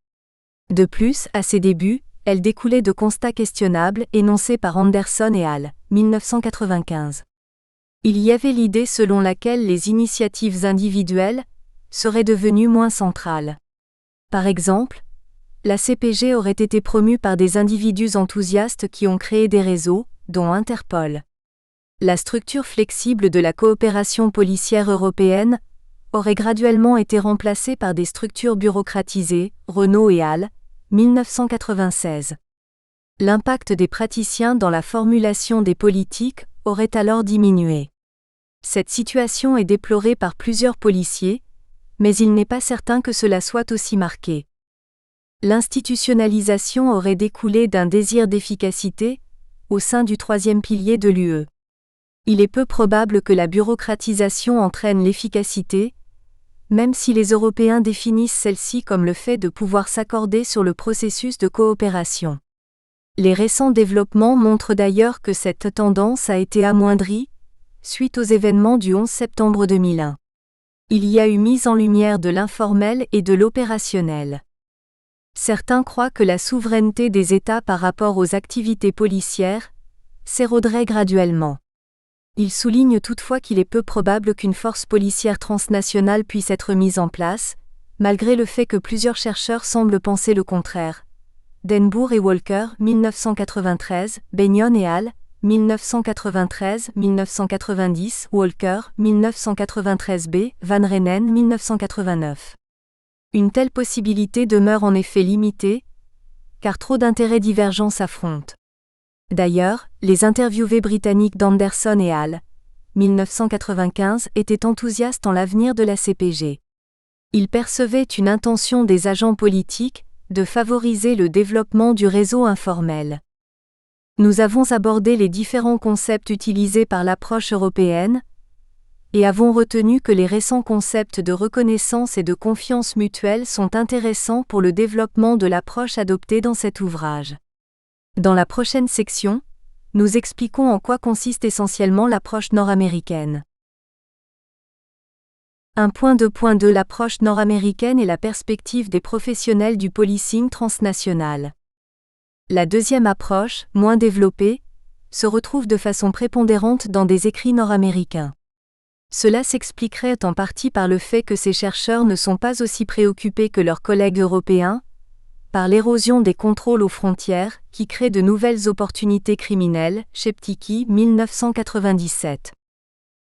De plus, à ses débuts, elle découlait de constats questionnables énoncés par Anderson et al. 1995. Il y avait l'idée selon laquelle les initiatives individuelles seraient devenues moins centrales. Par exemple, la CPG aurait été promue par des individus enthousiastes qui ont créé des réseaux, dont Interpol. La structure flexible de la coopération policière européenne aurait graduellement été remplacée par des structures bureaucratisées, Renault et al. 1996. L'impact des praticiens dans la formulation des politiques aurait alors diminué. Cette situation est déplorée par plusieurs policiers, mais il n'est pas certain que cela soit aussi marqué. L'institutionnalisation aurait découlé d'un désir d'efficacité au sein du troisième pilier de l'UE. Il est peu probable que la bureaucratisation entraîne l'efficacité, même si les Européens définissent celle-ci comme le fait de pouvoir s'accorder sur le processus de coopération. Les récents développements montrent d'ailleurs que cette tendance a été amoindrie, suite aux événements du 11 septembre 2001. Il y a eu mise en lumière de l'informel et de l'opérationnel. Certains croient que la souveraineté des États par rapport aux activités policières s'éroderait graduellement. Ils soulignent toutefois qu'il est peu probable qu'une force policière transnationale puisse être mise en place, malgré le fait que plusieurs chercheurs semblent penser le contraire. Denbourg et Walker, 1993, Benyon et al., 1993-1990, Walker, 1993b, Van Renen, 1989. Une telle possibilité demeure en effet limitée, car trop d'intérêts divergents s'affrontent. D'ailleurs, les interviewés britanniques d'Anderson et al. 1995 étaient enthousiastes en l'avenir de la CPG. Ils percevaient une intention des agents politiques de favoriser le développement du réseau informel. Nous avons abordé les différents concepts utilisés par l'approche européenne et avons retenu que les récents concepts de reconnaissance et de confiance mutuelle sont intéressants pour le développement de l'approche adoptée dans cet ouvrage. Dans la prochaine section, nous expliquons en quoi consiste essentiellement l'approche nord-américaine. 1.2.2 L'approche nord-américaine et la perspective des professionnels du policing transnational. La deuxième approche, moins développée, se retrouve de façon prépondérante dans des écrits nord-américains. Cela s'expliquerait en partie par le fait que ces chercheurs ne sont pas aussi préoccupés que leurs collègues européens par l'érosion des contrôles aux frontières, qui crée de nouvelles opportunités criminelles, Sheptycki, 1997.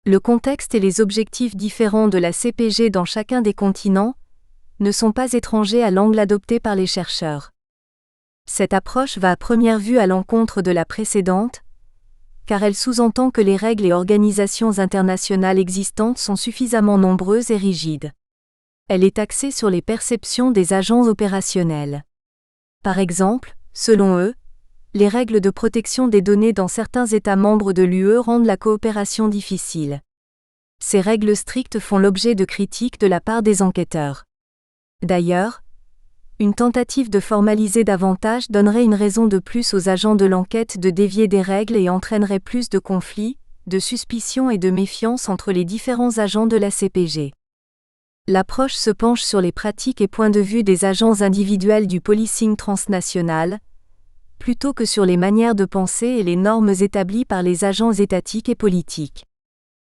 Le contexte et les objectifs différents de la CPG dans chacun des continents ne sont pas étrangers à l'angle adopté par les chercheurs. Cette approche va à première vue à l'encontre de la précédente, car elle sous-entend que les règles et organisations internationales existantes sont suffisamment nombreuses et rigides. Elle est axée sur les perceptions des agents opérationnels. Par exemple, selon eux, les règles de protection des données dans certains États membres de l'UE rendent la coopération difficile. Ces règles strictes font l'objet de critiques de la part des enquêteurs. D'ailleurs, une tentative de formaliser davantage donnerait une raison de plus aux agents de l'enquête de dévier des règles et entraînerait plus de conflits, de suspicions et de méfiance entre les différents agents de la CPG. L'approche se penche sur les pratiques et points de vue des agents individuels du policing transnational, plutôt que sur les manières de penser et les normes établies par les agents étatiques et politiques.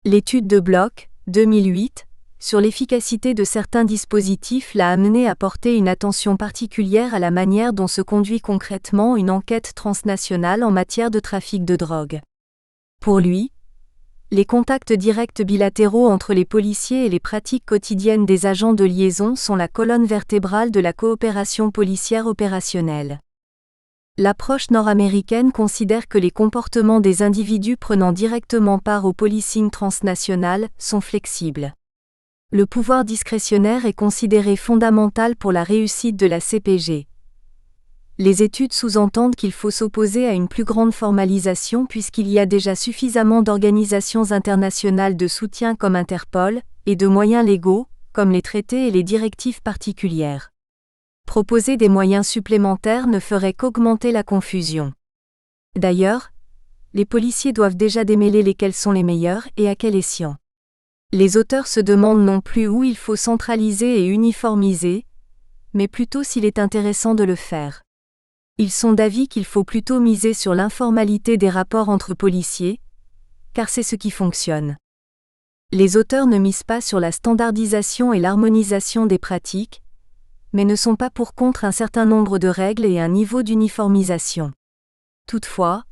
L'étude de Bloch, 2008, sur l'efficacité de certains dispositifs l'a amené à porter une attention particulière à la manière dont se conduit concrètement une enquête transnationale en matière de trafic de drogue. Pour lui, les contacts directs bilatéraux entre les policiers et les pratiques quotidiennes des agents de liaison sont la colonne vertébrale de la coopération policière opérationnelle. L'approche nord-américaine considère que les comportements des individus prenant directement part au policing transnational sont flexibles. Le pouvoir discrétionnaire est considéré fondamental pour la réussite de la CPG. Les études sous-entendent qu'il faut s'opposer à une plus grande formalisation puisqu'il y a déjà suffisamment d'organisations internationales de soutien comme Interpol, et de moyens légaux, comme les traités et les directives particulières. Proposer des moyens supplémentaires ne ferait qu'augmenter la confusion. D'ailleurs, les policiers doivent déjà démêler lesquels sont les meilleurs et à quel escient. Les auteurs se demandent non plus où il faut centraliser et uniformiser, mais plutôt s'il est intéressant de le faire. Ils sont d'avis qu'il faut plutôt miser sur l'informalité des rapports entre policiers, car c'est ce qui fonctionne. Les auteurs ne misent pas sur la standardisation et l'harmonisation des pratiques, mais ne sont pas pour contre un certain nombre de règles et un niveau d'uniformisation. Toutefois,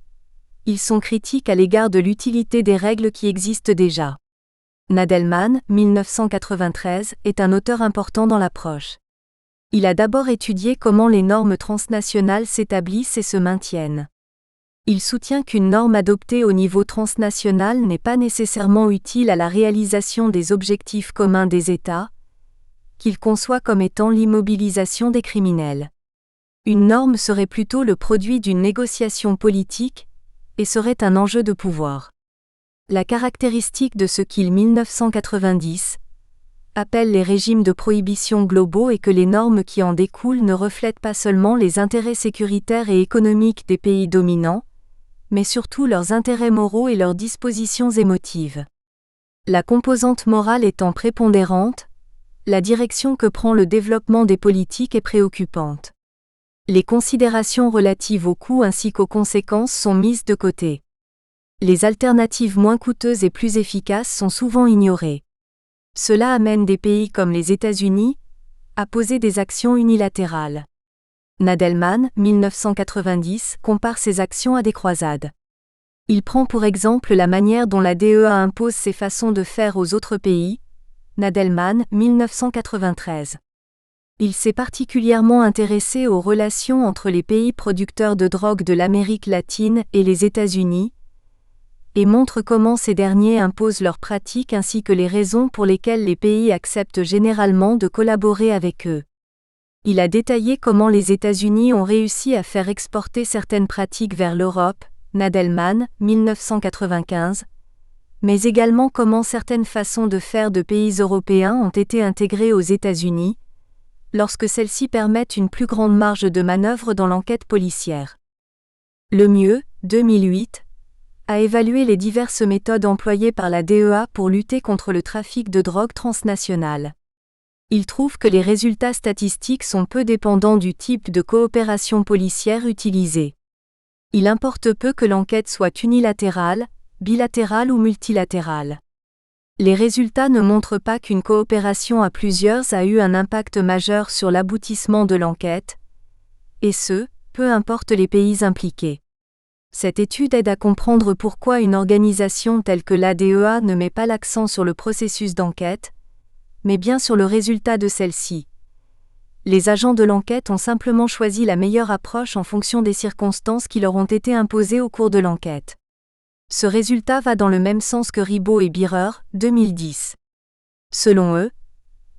ils sont critiques à l'égard de l'utilité des règles qui existent déjà. Nadelman, 1993, est un auteur important dans l'approche. Il a d'abord étudié comment les normes transnationales s'établissent et se maintiennent. Il soutient qu'une norme adoptée au niveau transnational n'est pas nécessairement utile à la réalisation des objectifs communs des États, qu'il conçoit comme étant l'immobilisation des criminels. Une norme serait plutôt le produit d'une négociation politique, et serait un enjeu de pouvoir. La caractéristique de ce qu'il 1990 appelle les régimes de prohibition globaux est que les normes qui en découlent ne reflètent pas seulement les intérêts sécuritaires et économiques des pays dominants, mais surtout leurs intérêts moraux et leurs dispositions émotives. La composante morale étant prépondérante, la direction que prend le développement des politiques est préoccupante. Les considérations relatives aux coûts ainsi qu'aux conséquences sont mises de côté. Les alternatives moins coûteuses et plus efficaces sont souvent ignorées. Cela amène des pays comme les États-Unis à poser des actions unilatérales. Nadelman, 1990, compare ces actions à des croisades. Il prend pour exemple la manière dont la DEA impose ses façons de faire aux autres pays. Nadelman, 1993. Il s'est particulièrement intéressé aux relations entre les pays producteurs de drogue de l'Amérique latine et les États-Unis, et montre comment ces derniers imposent leurs pratiques ainsi que les raisons pour lesquelles les pays acceptent généralement de collaborer avec eux. Il a détaillé comment les États-Unis ont réussi à faire exporter certaines pratiques vers l'Europe, Nadelman, 1995, mais également comment certaines façons de faire de pays européens ont été intégrées aux États-Unis, lorsque celles-ci permettent une plus grande marge de manœuvre dans l'enquête policière. Lemieux, 2008, a évalué les diverses méthodes employées par la DEA pour lutter contre le trafic de drogue transnational. Il trouve que les résultats statistiques sont peu dépendants du type de coopération policière utilisée. Il importe peu que l'enquête soit unilatérale, bilatérale ou multilatérale. Les résultats ne montrent pas qu'une coopération à plusieurs a eu un impact majeur sur l'aboutissement de l'enquête, et ce, peu importe les pays impliqués. Cette étude aide à comprendre pourquoi une organisation telle que l'ADEA ne met pas l'accent sur le processus d'enquête, mais bien sur le résultat de celle-ci. Les agents de l'enquête ont simplement choisi la meilleure approche en fonction des circonstances qui leur ont été imposées au cours de l'enquête. Ce résultat va dans le même sens que Ribot et Birer, 2010. Selon eux,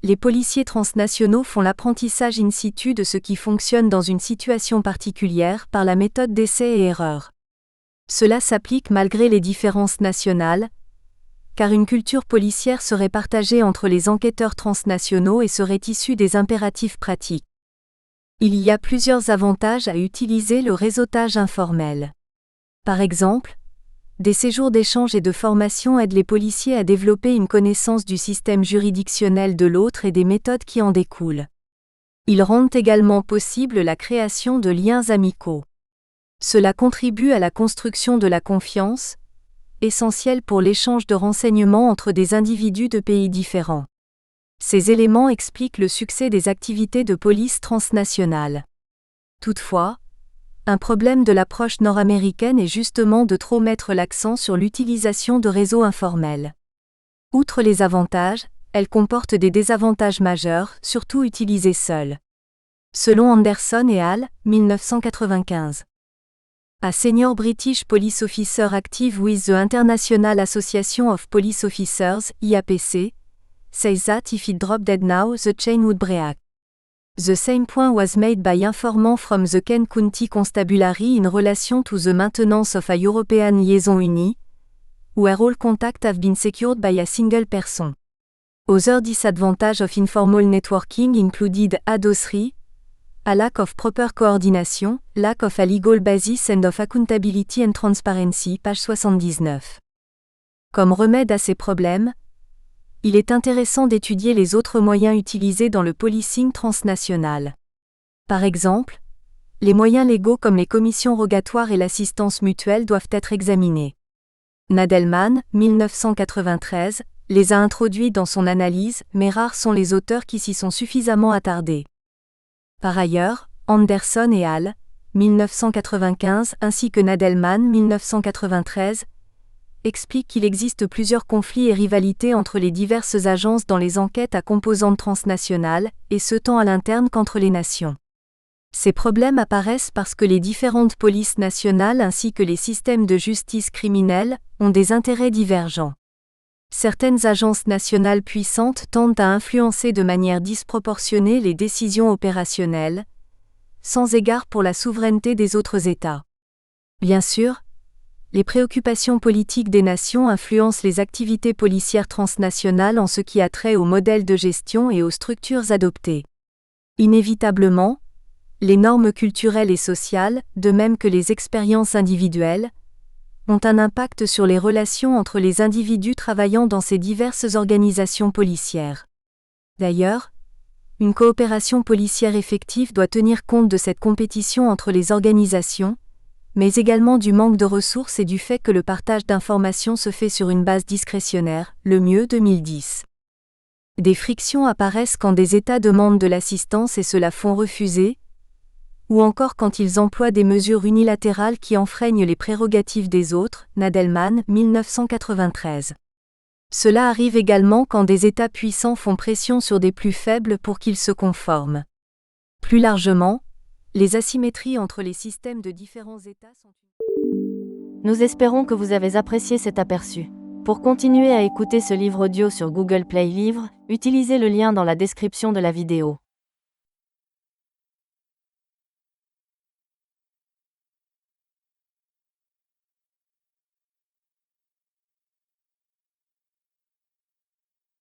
les policiers transnationaux font l'apprentissage in situ de ce qui fonctionne dans une situation particulière par la méthode d'essai et erreur. Cela s'applique malgré les différences nationales, car une culture policière serait partagée entre les enquêteurs transnationaux et serait issue des impératifs pratiques. Il y a plusieurs avantages à utiliser le réseautage informel. Par exemple, des séjours d'échange et de formation aident les policiers à développer une connaissance du système juridictionnel de l'autre et des méthodes qui en découlent. Ils rendent également possible la création de liens amicaux. Cela contribue à la construction de la confiance, essentielle pour l'échange de renseignements entre des individus de pays différents. Ces éléments expliquent le succès des activités de police transnationales. Toutefois, un problème de l'approche nord-américaine est justement de trop mettre l'accent sur l'utilisation de réseaux informels. Outre les avantages, elle comporte des désavantages majeurs, surtout utilisés seuls. Selon Anderson et al., 1995. A senior British police officer active with the International Association of Police Officers, IAPC, says that if it dropped dead now the chain would break. The same point was made by informant from the Kent County Constabulary in relation to the maintenance of a European liaison uni, where all contact have been secured by a single person. Other disadvantages of informal networking included ADO3, a lack of proper coordination, lack of a legal basis and of accountability and transparency, page 79. Comme remède à ces problèmes, il est intéressant d'étudier les autres moyens utilisés dans le policing transnational. Par exemple, les moyens légaux comme les commissions rogatoires et l'assistance mutuelle doivent être examinés. Nadelman, 1993, les a introduits dans son analyse, mais rares sont les auteurs qui s'y sont suffisamment attardés. Par ailleurs, Anderson et al., 1995, ainsi que Nadelman, 1993, expliquent qu'il existe plusieurs conflits et rivalités entre les diverses agences dans les enquêtes à composantes transnationales, et ce tant à l'interne qu'entre les nations. Ces problèmes apparaissent parce que les différentes polices nationales ainsi que les systèmes de justice criminelle ont des intérêts divergents. Certaines agences nationales puissantes tendent à influencer de manière disproportionnée les décisions opérationnelles, sans égard pour la souveraineté des autres États. Bien sûr, les préoccupations politiques des nations influencent les activités policières transnationales en ce qui a trait aux modèles de gestion et aux structures adoptées. Inévitablement, les normes culturelles et sociales, de même que les expériences individuelles, ont un impact sur les relations entre les individus travaillant dans ces diverses organisations policières. D'ailleurs, une coopération policière effective doit tenir compte de cette compétition entre les organisations, mais également du manque de ressources et du fait que le partage d'informations se fait sur une base discrétionnaire, le mieux 2010. Des frictions apparaissent quand des États demandent de l'assistance et se la font refuser, ou encore quand ils emploient des mesures unilatérales qui enfreignent les prérogatives des autres, Nadelman, 1993. Cela arrive également quand des États puissants font pression sur des plus faibles pour qu'ils se conforment. Plus largement, les asymétries entre les systèmes de différents États sont... Nous espérons que vous avez apprécié cet aperçu. Pour continuer à écouter ce livre audio sur Google Play Livres, utilisez le lien dans la description de la vidéo.